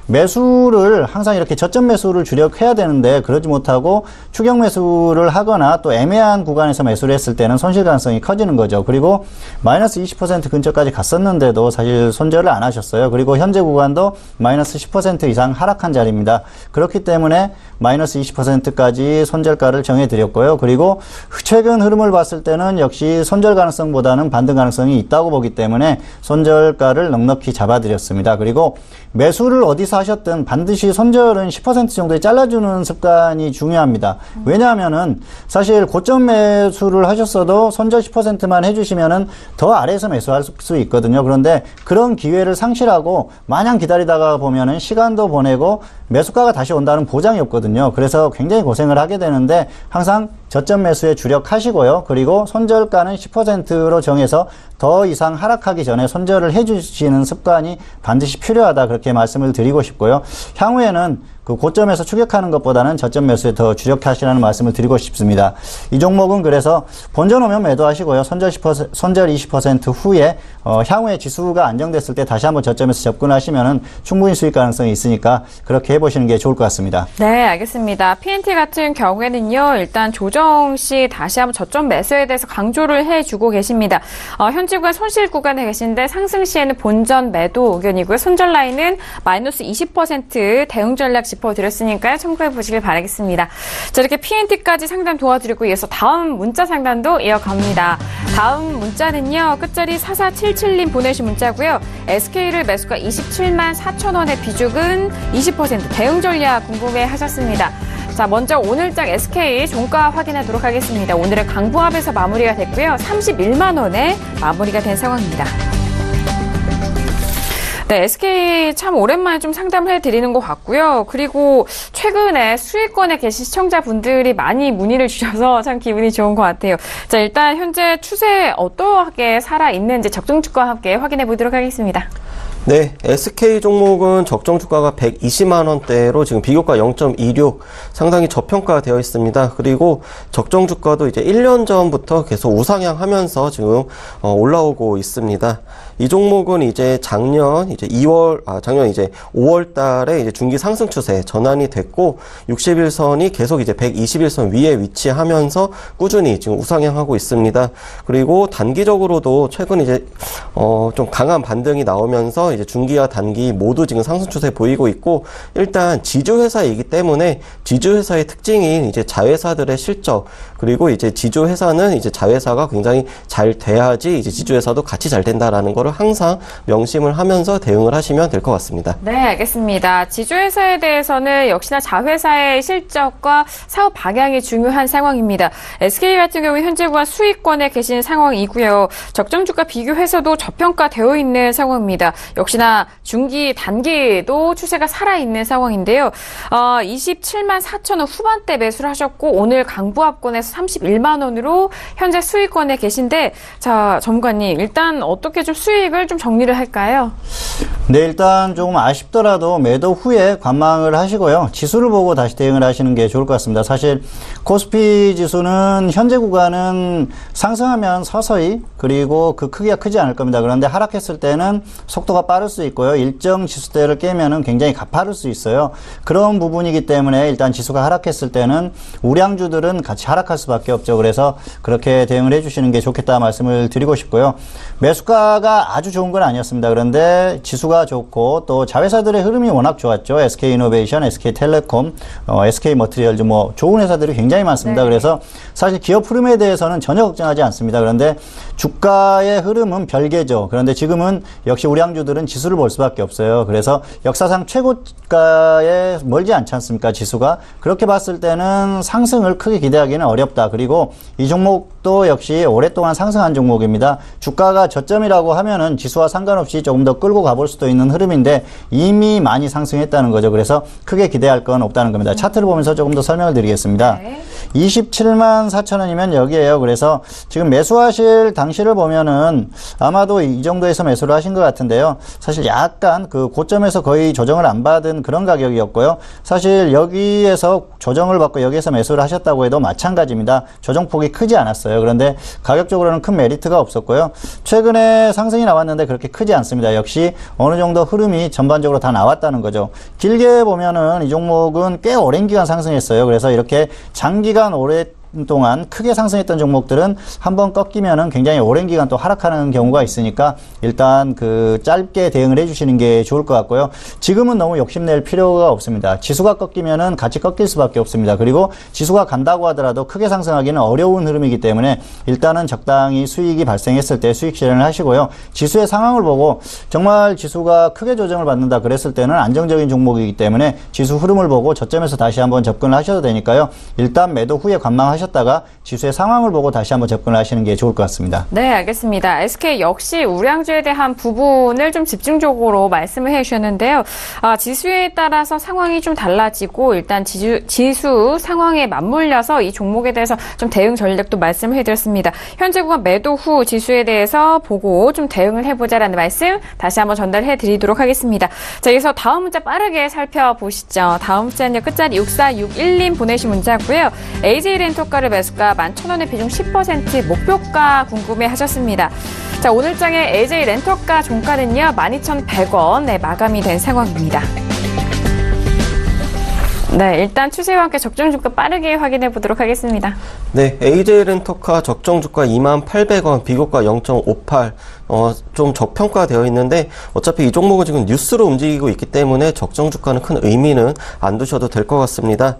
매수를 항상 이렇게 저점 매수를 주력해야 되는데 그러지 못하고 추격 매수를 하거나 또 애매한 구간에서 매수를 했을 때는 손실 가능성이 커지는 거죠. 그리고 마이너스 20% 근처까지 갔었는데도 사실 손절을 안 하셨어요. 그리고 현재 구간도 마이너스 10% 이상 하락한 자리입니다. 그렇기 때문에 마이너스 20%까지 손절가를 정해드렸고요. 그리고 최근 흐름을 봤을 때는 역시 손절 가능성보다는 반등 가능성이 있다고 보기 때문에 손절가를 넉넉히 잡아드렸습니다. 그리고 매수를 어디서 하셨든 반드시 손절은 10% 정도에 잘라주는 습관이 중요합니다. 왜냐하면은 사실 고점 매수를 하셨어도 손절 10%만 해주시면은 더 아래에서 매수할 수 있거든요. 그런데 그런 기회를 상실하고 마냥 기다리다가 보면은 시간도 보내고 매수가가 다시 온다는 보장이 없거든요. 그래서 굉장히 고생을 하게 되는데 항상 저점 매수에 주력하시고요. 그리고 손절가는 10%로 정해서 더 이상 하락하기 전에 손절을 해주시는 습관이 반드시 필요하다, 그렇게 말씀을 드리고 싶고요. 향후에는 그 고점에서 추격하는 것보다는 저점 매수에 더 주력하시라는 말씀을 드리고 싶습니다. 이 종목은 그래서 본전 오면 매도하시고요. 손절 20% 후에 향후에 지수가 안정됐을 때 다시 한번 저점에서 접근하시면은 충분히 수익 가능성이 있으니까 그렇게 해보시는 게 좋을 것 같습니다. 네, 알겠습니다. PNT 같은 경우에는요, 일단 조정 시 다시 한번 저점 매수에 대해서 강조를 해주고 계십니다. 현재 구간 손실 구간에 계신데 상승 시에는 본전 매도 의견이고요. 손절 라인은 마이너스 20% 대응 전략 짚어드렸으니까요. 참고해 보시길 바라겠습니다. 자, 이렇게 PNT까지 상담 도와드리고 이어서 다음 문자 상담도 이어갑니다. 다음 문자는요, 끝자리 4477님 보내신 문자고요. SK를 매수가 27만 4천원의 비중은 20% 대응 전략 궁금해 하셨습니다. 자, 먼저 오늘장 SK 종가 확인하도록 하겠습니다. 오늘은 강보합에서 마무리가 됐고요. 31만 원에 마무리가 된 상황입니다. 네, SK 참 오랜만에 좀 상담을 해드리는 것 같고요. 그리고 최근에 수익권에 계신 시청자분들이 많이 문의를 주셔서 참 기분이 좋은 것 같아요. 자, 일단 현재 추세 어떠하게 살아있는지 적정주가와 함께 확인해 보도록 하겠습니다. 네, SK 종목은 적정 주가가 120만 원대로 지금 비교가 0.26 상당히 저평가되어 있습니다. 그리고 적정 주가도 이제 1년 전부터 계속 우상향하면서 지금 올라오고 있습니다. 이 종목은 이제 작년 이제 5월 달에 이제 중기 상승 추세 전환이 됐고 60일선이 계속 이제 121선 위에 위치하면서 꾸준히 지금 우상향하고 있습니다. 그리고 단기적으로도 최근 이제 좀 강한 반등이 나오면서 이제 중기와 단기 모두 지금 상승 추세 보이고 있고 일단 지주회사이기 때문에 지주회사의 특징인 이제 자회사들의 실적 그리고 이제 지주회사는 이제 자회사가 굉장히 잘 돼야지 이제 지주회사도 같이 잘 된다라는 거를 항상 명심을 하면서 대응을 하시면 될 것 같습니다. 네, 알겠습니다. 지주회사에 대해서는 역시나 자회사의 실적과 사업 방향이 중요한 상황입니다. SK 같은 경우 현재 구간 수익권에 계신 상황이고요. 적정 주가 비교해서도 저평가되어 있는 상황입니다. 역시나 중기, 단기도 추세가 살아있는 상황인데요. 27만 4천 원 후반대 매수를 하셨고 오늘 강부합권에서 31만 원으로 현재 수익권에 계신데 자, 전문가님 일단 어떻게 좀 수익을 좀 정리를 할까요? 네, 일단 조금 아쉽더라도 매도 후에 관망을 하시고요. 지수를 보고 다시 대응을 하시는 게 좋을 것 같습니다. 사실 코스피 지수는 현재 구간은 상승하면 서서히 그리고 그 크기가 크지 않을 겁니다. 그런데 하락했을 때는 속도가 빠를 수 있고요. 일정 지수대를 깨면은 굉장히 가파를 수 있어요. 그런 부분이기 때문에 일단 지수가 하락했을 때는 우량주들은 같이 하락할 수밖에 없죠. 그래서 그렇게 대응을 해주시는 게 좋겠다 말씀을 드리고 싶고요. 매수가가 아주 좋은 건 아니었습니다. 그런데 지수가 좋고 또 자회사들의 흐름이 워낙 좋았죠. SK이노베이션, SK텔레콤, SK머티리얼즈 뭐 좋은 회사들이 굉장히 많습니다. 네. 그래서 사실 기업 흐름에 대해서는 전혀 걱정하지 않습니다. 그런데 주가의 흐름은 별개죠. 그런데 지금은 역시 우량주들은 지수를 볼 수밖에 없어요. 그래서 역사상 최고가에 멀지 않지 않습니까? 지수가. 그렇게 봤을 때는 상승을 크게 기대하기는 어렵다. 그리고 이 종목도 역시 오랫동안 상승한 종목입니다. 주가가 저점이라고 하면은 지수와 상관없이 조금 더 끌고 가볼 수도 있는 흐름인데 이미 많이 상승했다는 거죠. 그래서 크게 기대할 건 없다는 겁니다. 차트를 보면서 조금 더 설명을 드리겠습니다. 네. 27만 4천 원이면 여기에요. 그래서 지금 매수하실 당시를 보면은 아마도 이 정도에서 매수를 하신 것 같은데요. 사실 약간 그 고점에서 거의 조정을 안 받은 그런 가격이었고요. 사실 여기에서 조정을 받고 여기에서 매수를 하셨다고 해도 마찬가지입니다. 조정폭이 크지 않았어요. 그런데 가격적으로는 큰 메리트가 없었고요. 최근에 상승이 나왔는데 그렇게 크지 않습니다. 역시 어느 정도 흐름이 전반적으로 다 나왔다는 거죠. 길게 보면은 이 종목은 꽤 오랜 기간 상승했어요. 그래서 이렇게 장기간 오랫동안 크게 상승했던 종목들은 한번 꺾이면은 굉장히 오랜 기간 또 하락하는 경우가 있으니까 일단 그 짧게 대응을 해주시는 게 좋을 것 같고요. 지금은 너무 욕심낼 필요가 없습니다. 지수가 꺾이면은 같이 꺾일 수밖에 없습니다. 그리고 지수가 간다고 하더라도 크게 상승하기는 어려운 흐름이기 때문에 일단은 적당히 수익이 발생했을 때 수익 실현을 하시고요. 지수의 상황을 보고 정말 지수가 크게 조정을 받는다 그랬을 때는 안정적인 종목이기 때문에 지수 흐름을 보고 저점에서 다시 한번 접근을 하셔도 되니까요. 일단 매도 후에 관망하셨다가 지수의 상황을 보고 다시 한번 접근을 하시는 게 좋을 것 같습니다. 네, 알겠습니다. SK 역시 우량주에 대한 부분을 좀 집중적으로 말씀을 해주셨는데요. 지수에 따라서 상황이 좀 달라지고 일단 지수 상황에 맞물려서 이 종목에 대해서 좀 대응 전략도 말씀을 해드렸습니다. 현재 구간 매도 후 지수에 대해서 보고 좀 대응을 해보자라는 말씀 다시 한번 전달해 드리도록 하겠습니다. 자, 여기서 다음 문자 빠르게 살펴보시죠. 다음 문자는요. 끝자리 6461님 보내신 문자고요. AJ렌터카를 매수가 11,000원의 비중 10% 목표가 궁금해 하셨습니다. 자, 오늘장의 AJ렌터카 종가는요. 12,100원 마감이 된 상황입니다. 네, 일단 추세와 함께 적정 주가 빠르게 확인해 보도록 하겠습니다. 네, AJ렌터카 적정 주가 28,000원, 비교가 0.58. 좀 저평가되어 있는데 어차피 이 종목은 지금 뉴스로 움직이고 있기 때문에 적정 주가는 큰 의미는 안 두셔도 될 것 같습니다.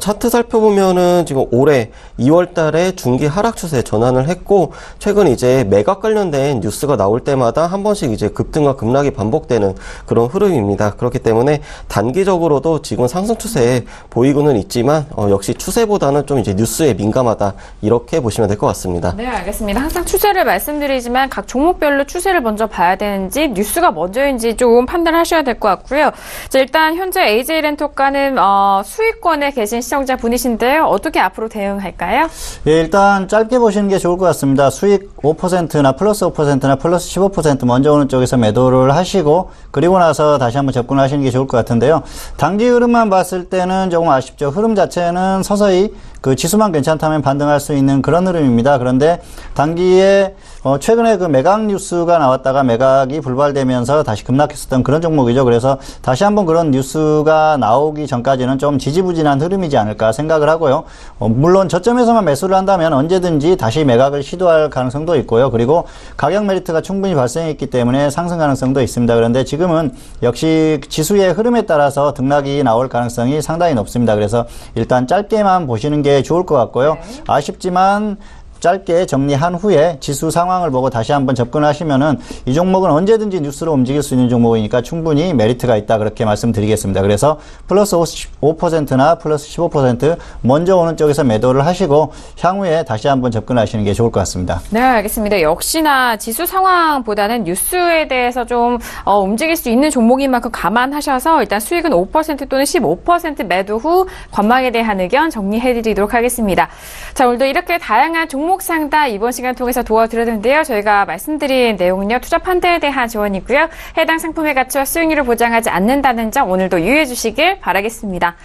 차트 살펴보면은 지금 올해 2월 달에 중기 하락 추세 전환을 했고 최근 이제 매각 관련된 뉴스가 나올 때마다 한 번씩 이제 급등과 급락이 반복되는 그런 흐름입니다. 그렇기 때문에 단기적으로도 지금 상승 추세에 보이고는 있지만 역시 추세보다는 좀 이제 뉴스에 민감하다 이렇게 보시면 될 것 같습니다. 네, 알겠습니다. 항상 추세를 말씀드리지만 각 종목 종목별로 추세를 먼저 봐야 되는지 뉴스가 먼저인지 좀 판단하셔야 될 것 같고요. 자, 일단 현재 AJ렌터카는 수익권에 계신 시청자 분이신데요. 어떻게 앞으로 대응할까요? 예, 일단 짧게 보시는 게 좋을 것 같습니다. 수익 5%나 플러스 5%나 플러스 15% 먼저 오는 쪽에서 매도를 하시고 그리고 나서 다시 한번 접근하시는 게 좋을 것 같은데요. 단기 흐름만 봤을 때는 조금 아쉽죠. 흐름 자체는 서서히 그 지수만 괜찮다면 반등할 수 있는 그런 흐름입니다. 그런데 단기에 최근에 그 매각 뉴스가 나왔다가 매각이 불발되면서 다시 급락했었던 그런 종목이죠. 그래서 다시 한번 그런 뉴스가 나오기 전까지는 좀 지지부진한 흐름이지 않을까 생각을 하고요. 물론 저점에서만 매수를 한다면 언제든지 다시 매각을 시도할 가능성도 있고요. 그리고 가격 메리트가 충분히 발생했기 때문에 상승 가능성도 있습니다. 그런데 지금은 역시 지수의 흐름에 따라서 등락이 나올 가능성이 상당히 높습니다. 그래서 일단 짧게만 보시는 게 좋을 것 같고요. 아쉽지만 짧게 정리한 후에 지수 상황을 보고 다시 한번 접근하시면은 이 종목은 언제든지 뉴스로 움직일 수 있는 종목이니까 충분히 메리트가 있다 그렇게 말씀드리겠습니다. 그래서 플러스 5%나 플러스 15% 먼저 오는 쪽에서 매도를 하시고 향후에 다시 한번 접근하시는 게 좋을 것 같습니다. 네, 알겠습니다. 역시나 지수 상황보다는 뉴스에 대해서 좀 움직일 수 있는 종목인 만큼 감안하셔서 일단 수익은 5% 또는 15% 매도 후 관망에 대한 의견 정리해드리도록 하겠습니다. 자, 오늘도 이렇게 다양한 종목 상담 이번 시간 통해서 도와드렸는데요. 저희가 말씀드린 내용은요. 투자 판단에 대한 조언이고요. 해당 상품의 가치와 수익률을 보장하지 않는다는 점 오늘도 유의해 주시길 바라겠습니다.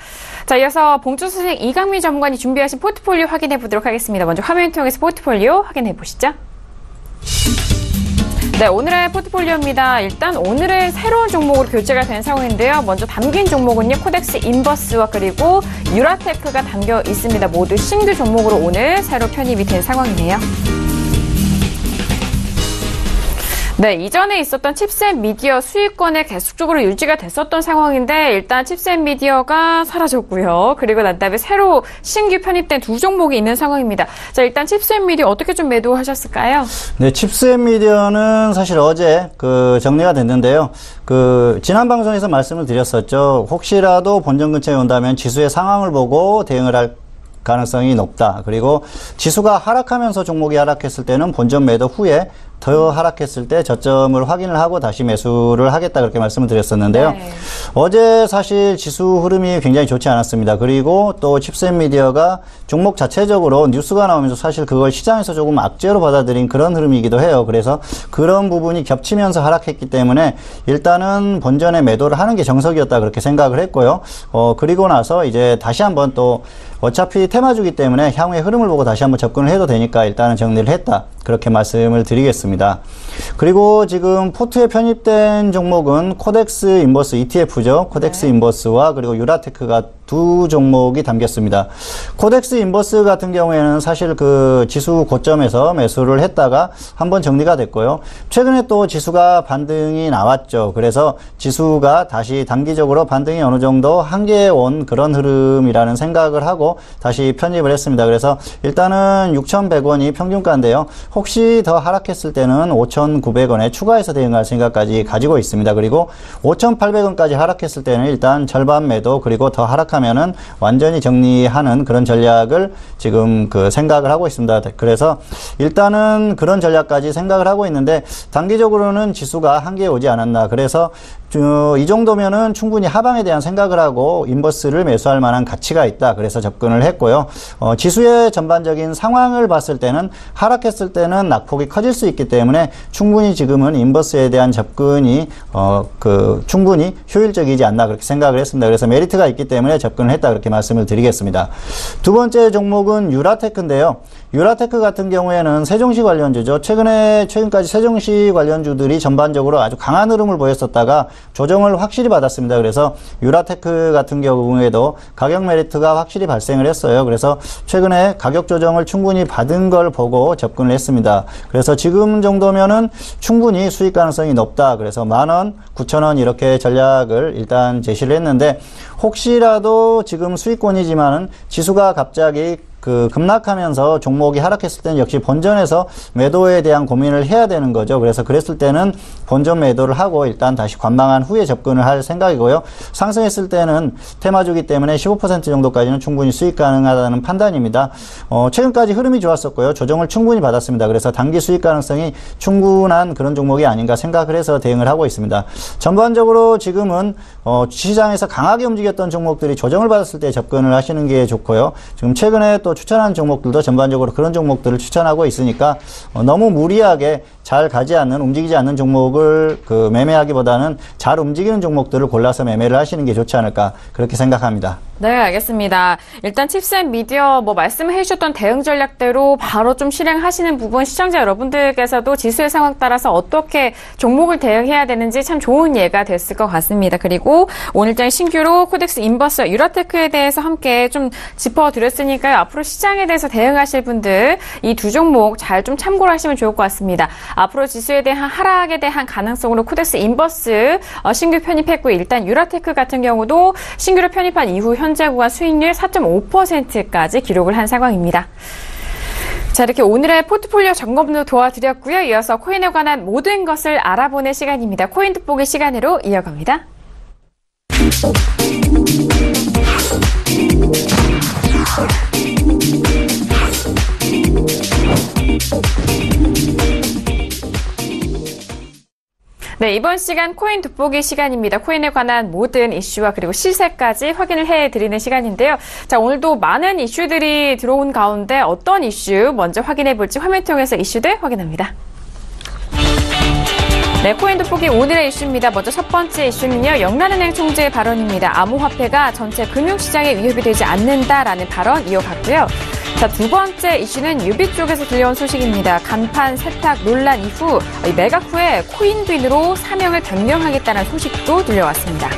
자, 이어서 봉주 선생 이강민 전문가님 준비하신 포트폴리오 확인해 보도록 하겠습니다. 먼저 화면 통해서 포트폴리오 확인해 보시죠. 네, 오늘의 포트폴리오입니다. 일단 오늘의 새로운 종목으로 교체가 된 상황인데요. 먼저 담긴 종목은요. 코덱스 인버스와 그리고 유라테크가 담겨 있습니다. 모두 신규 종목으로 오늘 새로 편입이 된 상황이네요. 네, 이전에 있었던 칩셋 미디어 수익권에 계속적으로 유지가 됐었던 상황인데 일단 칩셋 미디어가 사라졌고요. 그리고 난 다음에 새로 신규 편입된 두 종목이 있는 상황입니다. 자, 일단 칩셋 미디어 어떻게 좀 매도하셨을까요? 네, 칩셋 미디어는 사실 어제 정리가 됐는데요. 지난 방송에서 말씀을 드렸었죠. 혹시라도 본전 근처에 온다면 지수의 상황을 보고 대응을 할 가능성이 높다. 그리고 지수가 하락하면서 종목이 하락했을 때는 본전 매도 후에 더 하락했을 때 저점을 확인을 하고 다시 매수를 하겠다 그렇게 말씀을 드렸었는데요. 네. 어제 사실 지수 흐름이 굉장히 좋지 않았습니다. 그리고 또 칩셋 미디어가 종목 자체적으로 뉴스가 나오면서 사실 그걸 시장에서 조금 악재로 받아들인 그런 흐름이기도 해요. 그래서 그런 부분이 겹치면서 하락했기 때문에 일단은 본전에 매도를 하는 게 정석이었다 그렇게 생각을 했고요. 그리고 나서 이제 다시 한번 또 어차피 테마주기 때문에 향후의 흐름을 보고 다시 한번 접근을 해도 되니까 일단은 정리를 했다. 그렇게 말씀을 드리겠습니다. 그리고 지금 포트에 편입된 종목은 코덱스 인버스 ETF죠. 코덱스 인버스와 그리고 유라테크가 두 종목이 담겼습니다. 코덱스 인버스 같은 경우에는 사실 지수 고점에서 매수를 했다가 한번 정리가 됐고요. 최근에 또 지수가 반등이 나왔죠. 그래서 지수가 다시 단기적으로 반등이 어느 정도 한계에 온 그런 흐름이라는 생각을 하고 다시 편입을 했습니다. 그래서 일단은 6,100원이 평균가인데요. 혹시 더 하락했을 때는 5,900원에 추가해서 대응할 생각까지 가지고 있습니다. 그리고 5,800원까지 하락했을 때는 일단 절반 매도 그리고 더 하락하면은 완전히 정리하는 그런 전략을 지금 생각을 하고 있습니다. 그래서 일단은 그런 전략까지 생각을 하고 있는데 단기적으로는 지수가 한계에 오지 않았나. 그래서 이 정도면은 충분히 하방에 대한 생각을 하고 인버스를 매수할 만한 가치가 있다. 그래서 접근을 했고요. 지수의 전반적인 상황을 봤을 때는 하락했을 때는 낙폭이 커질 수 있기 때문에 충분히 지금은 인버스에 대한 접근이 충분히 효율적이지 않나 그렇게 생각을 했습니다. 그래서 메리트가 있기 때문에 접근을 했다 그렇게 말씀을 드리겠습니다. 두 번째 종목은 유라테크인데요. 유라테크 같은 경우에는 세종시 관련주죠. 최근까지 세종시 관련주들이 전반적으로 아주 강한 흐름을 보였었다가 조정을 확실히 받았습니다. 그래서 유라테크 같은 경우에도 가격 메리트가 확실히 발생을 했어요. 그래서 최근에 가격 조정을 충분히 받은 걸 보고 접근을 했습니다. 그래서 지금 정도면은 충분히 수익 가능성이 높다. 그래서 10,000원, 9,000원 이렇게 전략을 일단 제시를 했는데 혹시라도 지금 수익권이지만은 지수가 갑자기 급락하면서 종목이 하락했을 때는 역시 본전에서 매도에 대한 고민을 해야 되는 거죠. 그래서 그랬을 때는 본전 매도를 하고 일단 다시 관망한 후에 접근을 할 생각이고요. 상승했을 때는 테마주기 때문에 15% 정도까지는 충분히 수익 가능하다는 판단입니다. 최근까지 흐름이 좋았었고요. 조정을 충분히 받았습니다. 그래서 단기 수익 가능성이 충분한 그런 종목이 아닌가 생각을 해서 대응을 하고 있습니다. 전반적으로 지금은 시장에서 강하게 움직였던 종목들이 조정을 받았을 때 접근을 하시는 게 좋고요. 지금 최근에 또 추천한 종목들도 전반적으로 그런 종목들을 추천하고 있으니까 너무 무리하게 잘 가지 않는, 움직이지 않는 종목을 매매하기보다는 잘 움직이는 종목들을 골라서 매매를 하시는 게 좋지 않을까 그렇게 생각합니다. 네, 알겠습니다. 일단 칩셋미디어 말씀해 주셨던 대응 전략대로 바로 좀 실행하시는 부분 시청자 여러분들께서도 지수의 상황 따라서 어떻게 종목을 대응해야 되는지 참 좋은 예가 됐을 것 같습니다. 그리고 오늘장 신규로 코덱스 인버스 유라테크에 대해서 함께 좀 짚어드렸으니까요. 앞으로 시장에 대해서 대응하실 분들 이 두 종목 잘 좀 참고를 하시면 좋을 것 같습니다. 앞으로 지수에 대한 하락에 대한 가능성으로 코덱스 인버스 신규 편입했고 일단 유라테크 같은 경우도 신규로 편입한 이후 현재 구간 수익률 4.5%까지 기록을 한 상황입니다. 자, 이렇게 오늘의 포트폴리오 점검도 도와드렸고요. 이어서 코인에 관한 모든 것을 알아보는 시간입니다. 코인 돋보기 시간으로 이어갑니다. 네, 이번 시간 코인 돋보기 시간입니다. 코인에 관한 모든 이슈와 그리고 시세까지 확인을 해드리는 시간인데요. 자, 오늘도 많은 이슈들이 들어온 가운데 어떤 이슈 먼저 확인해볼지 화면 통해서 이슈들 확인합니다. 네, 코인 돋보기 오늘의 이슈입니다. 먼저 첫 번째 이슈는요. 영란은행 총재의 발언입니다. 암호화폐가 전체 금융시장에 위협이 되지 않는다라는 발언 이어갔고요. 자, 두 번째 이슈는 유비 쪽에서 들려온 소식입니다. 간판 세탁 논란 이후 매각 후에 코인빈으로 사명을 변경하겠다는 소식도 들려왔습니다.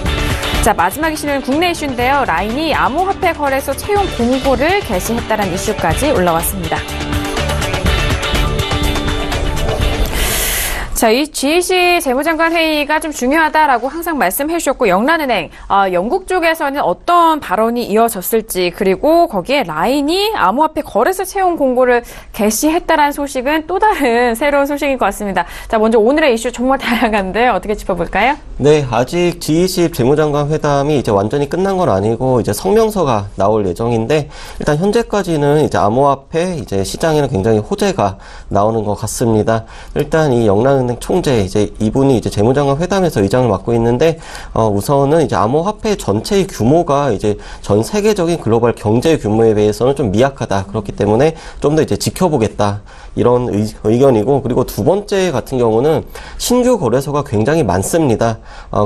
자, 마지막 이슈는 국내 이슈인데요. 라인이 암호화폐 거래소 채용 공고를 개시했다는 이슈까지 올라왔습니다. 자, 이 GEC 재무장관 회의가 좀 중요하다라고 항상 말씀해 주셨고 영란은행, 영국 쪽에서는 어떤 발언이 이어졌을지 그리고 거기에 라인이 암호화폐 거래소 채용 공고를 개시했다라는 소식은 또 다른 새로운 소식인 것 같습니다. 자, 먼저 오늘의 이슈 정말 다양한데 어떻게 짚어볼까요? 네, 아직 G20 재무장관 회담이 이제 완전히 끝난 건 아니고 이제 성명서가 나올 예정인데 일단 현재까지는 이제 암호화폐 이제 시장에는 굉장히 호재가 나오는 것 같습니다. 일단 이 영란은행 총재 이제 이분이 이제 재무장관 회담에서 의장을 맡고 있는데 우선은 이제 암호화폐 전체의 규모가 이제 전 세계적인 글로벌 경제 규모에 비해서는 좀 미약하다. 그렇기 때문에 좀 더 이제 지켜보겠다. 이런 의견이고 그리고 두 번째 같은 경우는 신규 거래소가 굉장히 많습니다.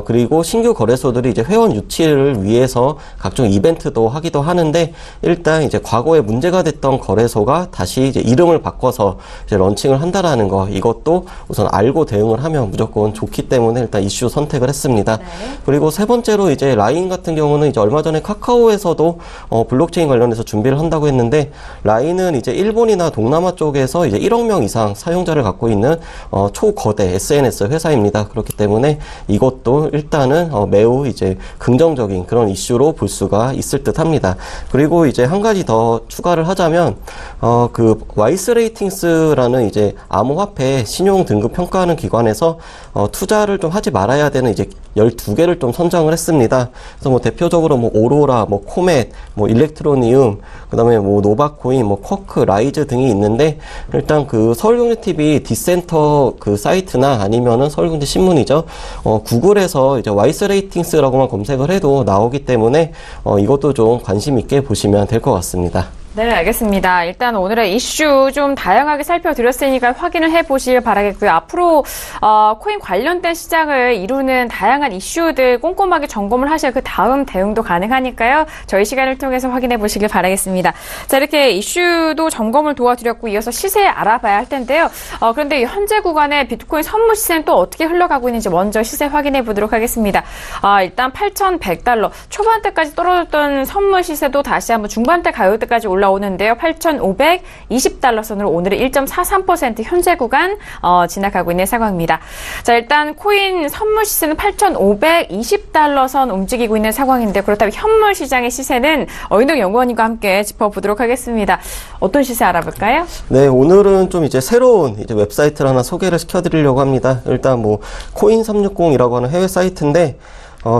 그리고 신규 거래소들이 이제 회원 유치를 위해서 각종 이벤트도 하기도 하는데 일단 이제 과거에 문제가 됐던 거래소가 다시 이제 이름을 바꿔서 이제 런칭을 한다라는 거 이것도 우선 알고 대응을 하면 무조건 좋기 때문에 일단 이슈 선택을 했습니다. 네. 그리고 세 번째로 이제 라인 같은 경우는 이제 얼마 전에 카카오에서도 블록체인 관련해서 준비를 한다고 했는데 라인은 이제 일본이나 동남아 쪽에서 이제 1억 명 이상 사용자를 갖고 있는 초거대 SNS 회사입니다. 그렇기 때문에 이것도 일단은 매우 이제 긍정적인 그런 이슈로 볼 수가 있을 듯합니다. 그리고 이제 한 가지 더 추가를 하자면 그 와이스레이팅스라는 이제 암호화폐 신용 등급 평가하는 기관에서 투자를 좀 하지 말아야 되는 이제 12개를 좀 선정을 했습니다. 그래서 뭐 대표적으로 뭐 오로라, 뭐 코멧, 뭐 일렉트로니움, 그다음에 뭐 노바코인, 뭐 쿼크, 라이즈 등이 있는데 일단 그 서울경제TV 디센터 그 사이트나 아니면은 서울경제 신문이죠. 구글에서 이제 와이스레이팅스라고만 검색을 해도 나오기 때문에 이것도 좀 관심 있게 보시면 될 것 같습니다. 네, 알겠습니다. 일단 오늘의 이슈 좀 다양하게 살펴드렸으니까 확인을 해보시길 바라겠고요. 앞으로 코인 관련된 시장을 이루는 다양한 이슈들 꼼꼼하게 점검을 하셔야 그 다음 대응도 가능하니까요. 저희 시간을 통해서 확인해 보시길 바라겠습니다. 자, 이렇게 이슈도 점검을 도와드렸고 이어서 시세 알아봐야 할 텐데요. 그런데 현재 구간의 비트코인 선물 시세는 또 어떻게 흘러가고 있는지 먼저 시세 확인해 보도록 하겠습니다. 일단 $8,100 초반대까지 떨어졌던 선물 시세도 다시 한번 중반대 가격대까지 올라 올라오는데요. 8,520달러 선으로 오늘은 1.43% 현재 구간 지나가고 있는 상황입니다. 자, 일단 코인 선물 시세는 8,520달러 선 움직이고 있는 상황인데 그렇다면 현물 시장의 시세는 어윤동 연구원님과 함께 짚어보도록 하겠습니다. 어떤 시세 알아볼까요? 네, 오늘은 좀 이제 새로운 이제 웹사이트를 하나 소개를 시켜드리려고 합니다. 일단 뭐 코인360이라고 하는 해외 사이트인데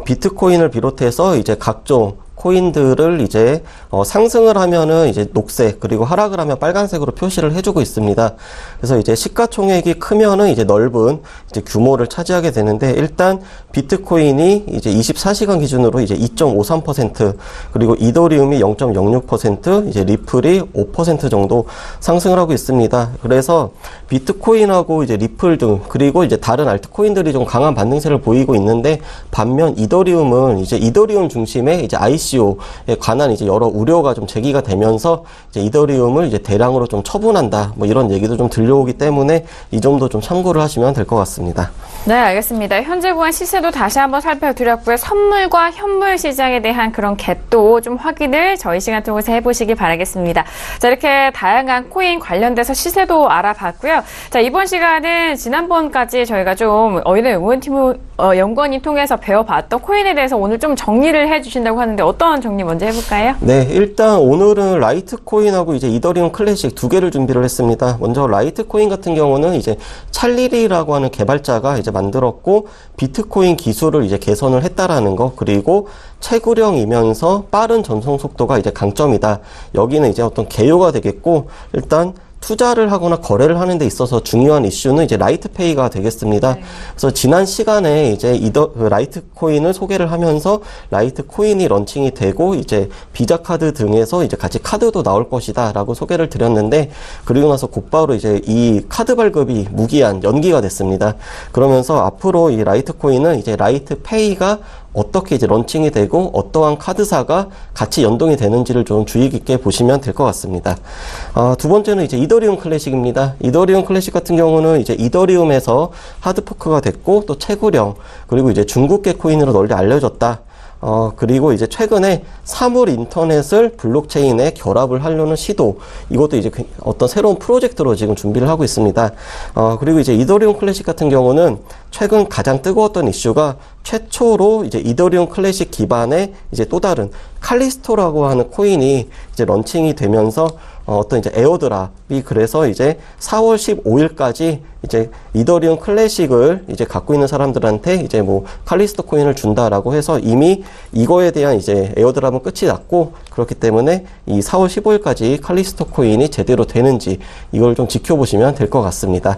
비트코인을 비롯해서 이제 각종 코인들을 이제 상승을 하면은 이제 녹색, 그리고 하락을 하면 빨간색으로 표시를 해주고 있습니다. 그래서 이제 시가총액이 크면은 이제 넓은 이제 규모를 차지하게 되는데, 일단 비트코인이 이제 24시간 기준으로 이제 2.53%, 그리고 이더리움이 0.06%, 이제 리플이 5% 정도 상승을 하고 있습니다. 그래서 비트코인하고 이제 리플 등, 그리고 이제 다른 알트코인들이 좀 강한 반등세를 보이고 있는데, 반면 이더리움은 이제 이더리움 중심의 이제 ICO에 관한 이제 여러 우려가 좀 제기가 되면서 이제 이더리움을 이제 대량으로 좀 처분한다, 뭐 이런 얘기도 좀 들려오기 때문에 이 점도 좀 참고를 하시면 될 것 같습니다. 네, 알겠습니다. 현재 구간 시세도 다시 한번 살펴드렸고요. 선물과 현물 시장에 대한 그런 갭도 좀 확인을 저희 시간 통해서 해보시기 바라겠습니다. 자, 이렇게 다양한 코인 관련돼서 시세도 알아봤고요. 자, 이번 시간은 지난번까지 저희가 좀 어윤동 연구원님 통해서 배워봤던 코인에 대해서 오늘 좀 정리를 해주신다고 하는데 어떤 정리 먼저 해볼까요? 네, 일단 오늘은 라이트코인하고 이제 이더리움 클래식 두 개를 준비를 했습니다. 먼저 라이트코인 같은 경우는 이제 찰리리라고 하는 개발자가 이제 만들었고, 비트코인 기술을 이제 개선을 했다라는 거, 그리고 최구령이면서 빠른 전송 속도가 이제 강점이다. 여기는 이제 어떤 개요가 되겠고, 일단 투자를 하거나 거래를 하는 데 있어서 중요한 이슈는 이제 라이트페이가 되겠습니다. 네. 그래서 지난 시간에 이제 라이트코인을 소개를 하면서 라이트코인이 런칭이 되고 이제 비자 카드 등에서 이제 같이 카드도 나올 것이다 라고 소개를 드렸는데, 그리고 나서 곧바로 이제 이 카드 발급이 무기한 연기가 됐습니다. 그러면서 앞으로 이 라이트코인은 이제 라이트페이가 어떻게 이제 런칭이 되고 어떠한 카드사가 같이 연동이 되는지를 좀 주의 깊게 보시면 될 것 같습니다. 두 번째는 이제 이더리움 클래식입니다. 이더리움 클래식 같은 경우는 이제 이더리움에서 하드포크가 됐고, 또 최구령, 그리고 이제 중국계 코인으로 널리 알려졌다. 그리고 이제 최근에 사물 인터넷을 블록체인에 결합을 하려는 시도, 이것도 이제 어떤 새로운 프로젝트로 지금 준비를 하고 있습니다. 그리고 이제 이더리움 클래식 같은 경우는 최근 가장 뜨거웠던 이슈가 최초로 이제 이더리움 클래식 기반의 이제 또 다른 칼리스토라고 하는 코인이 이제 런칭이 되면서 어떤 이제 에어드랍이, 그래서 이제 4월 15일까지 이제 이더리움 클래식을 이제 갖고 있는 사람들한테 이제 뭐 칼리스토 코인을 준다라고 해서 이미 이거에 대한 이제 에어드랍은 끝이 났고, 그렇기 때문에 이 4월 15일까지 칼리스토 코인이 제대로 되는지 이걸 좀 지켜보시면 될 것 같습니다.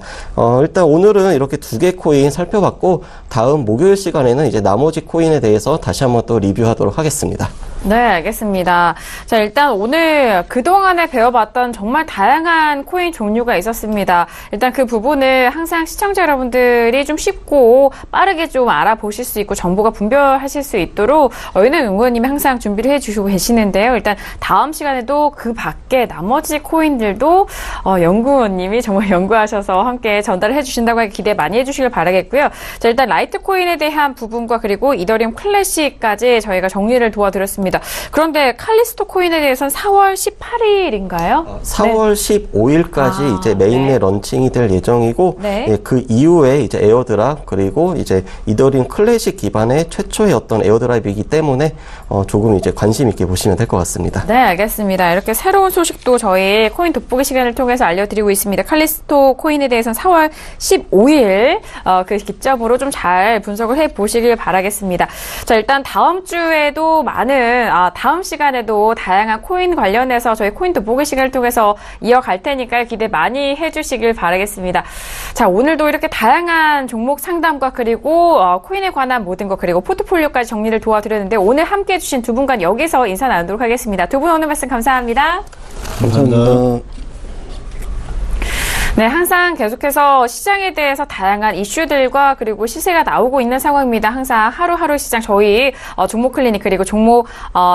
일단 오늘은 이렇게 두 개 코인 살펴봤고, 다음 목요일 시간에는 이제 나머지 코인에 대해서 다시 한번 또 리뷰하도록 하겠습니다. 네, 알겠습니다. 자, 일단 오늘 그동안에 배워봤던 정말 다양한 코인 종류가 있었습니다. 일단 그 부분을 항상 시청자 여러분들이 좀 쉽고 빠르게 좀 알아보실 수 있고 정보가 분별하실 수 있도록 어윤동 연구원님이 항상 준비를 해주시고 계시는데요. 일단 다음 시간에도 그 밖에 나머지 코인들도 연구원님이 정말 연구하셔서 함께 전달을 해주신다고 하니 기대 많이 해주시길 바라겠고요. 자, 일단 라이트코인에 대한 부분과 그리고 이더리움 클래식까지 저희가 정리를 도와드렸습니다. 그런데 칼리스토 코인에 대해서는 4월 18일인가요? 4월 네. 15일까지 이제 메인넷 네. 런칭이 될 예정이고, 네. 예, 그 이후에 이제 에어드랍, 그리고 이제 이더리움 클래식 기반의 최초의 어떤 에어드랍이기 때문에 조금 이제 관심 있게 보시면 될 것 같습니다. 네, 알겠습니다. 이렇게 새로운 소식도 저희 코인 돋보기 시간을 통해서 알려드리고 있습니다. 칼리스토 코인에 대해서는 4월 15일 그 기점으로 좀 잘 분석을 해보시길 바라겠습니다. 자, 일단 다음 주에도 많은 다음 시간에도 다양한 코인 관련해서 저희 코인 돋보기 시간을 통해서 이어갈 테니까요. 기대 많이 해주시길 바라겠습니다. 자, 오늘도 이렇게 다양한 종목 상담과 그리고 코인에 관한 모든 것, 그리고 포트폴리오까지 정리를 도와드렸는데, 오늘 함께 해주신 두 분과 여기서 인사 나누도록 하겠습니다. 두 분 오늘 말씀 감사합니다. 감사합니다. 네, 항상 계속해서 시장에 대해서 다양한 이슈들과 그리고 시세가 나오고 있는 상황입니다. 항상 하루하루 시장 저희 종목 클리닉 그리고 종목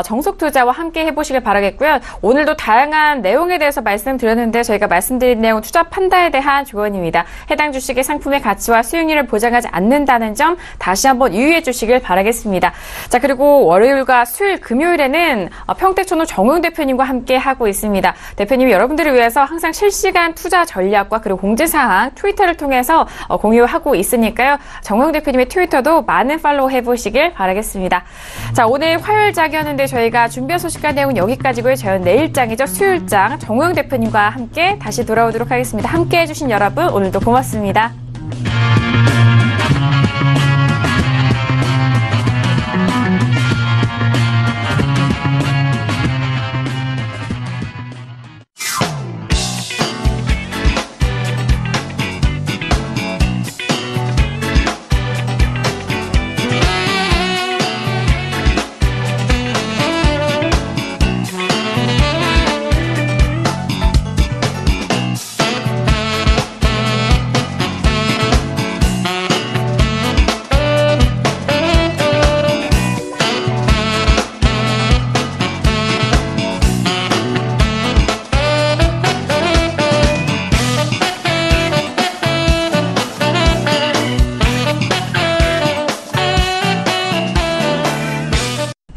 정석 투자와 함께 해보시길 바라겠고요. 오늘도 다양한 내용에 대해서 말씀드렸는데 저희가 말씀드린 내용 투자 판단에 대한 조언입니다. 해당 주식의 상품의 가치와 수익률을 보장하지 않는다는 점 다시 한번 유의해 주시길 바라겠습니다. 자, 그리고 월요일과 수요일, 금요일에는 평택촌호 정우영 대표님과 함께 하고 있습니다. 대표님이 여러분들을 위해서 항상 실시간 투자 전략 그리고 공지사항 트위터를 통해서 공유하고 있으니까요. 정우영 대표님의 트위터도 많은 팔로우 해보시길 바라겠습니다. 자, 오늘 화요일장이었는데 저희가 준비한 소식과 내용은 여기까지고요. 저희는 내일장이죠. 수요일장 정우영 대표님과 함께 다시 돌아오도록 하겠습니다. 함께해 주신 여러분 오늘도 고맙습니다.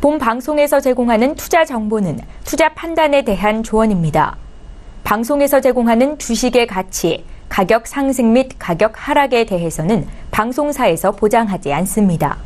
본 방송에서 제공하는 투자 정보는 투자 판단에 대한 조언입니다. 방송에서 제공하는 주식의 가치, 가격 상승 및 가격 하락에 대해서는 방송사에서 보장하지 않습니다.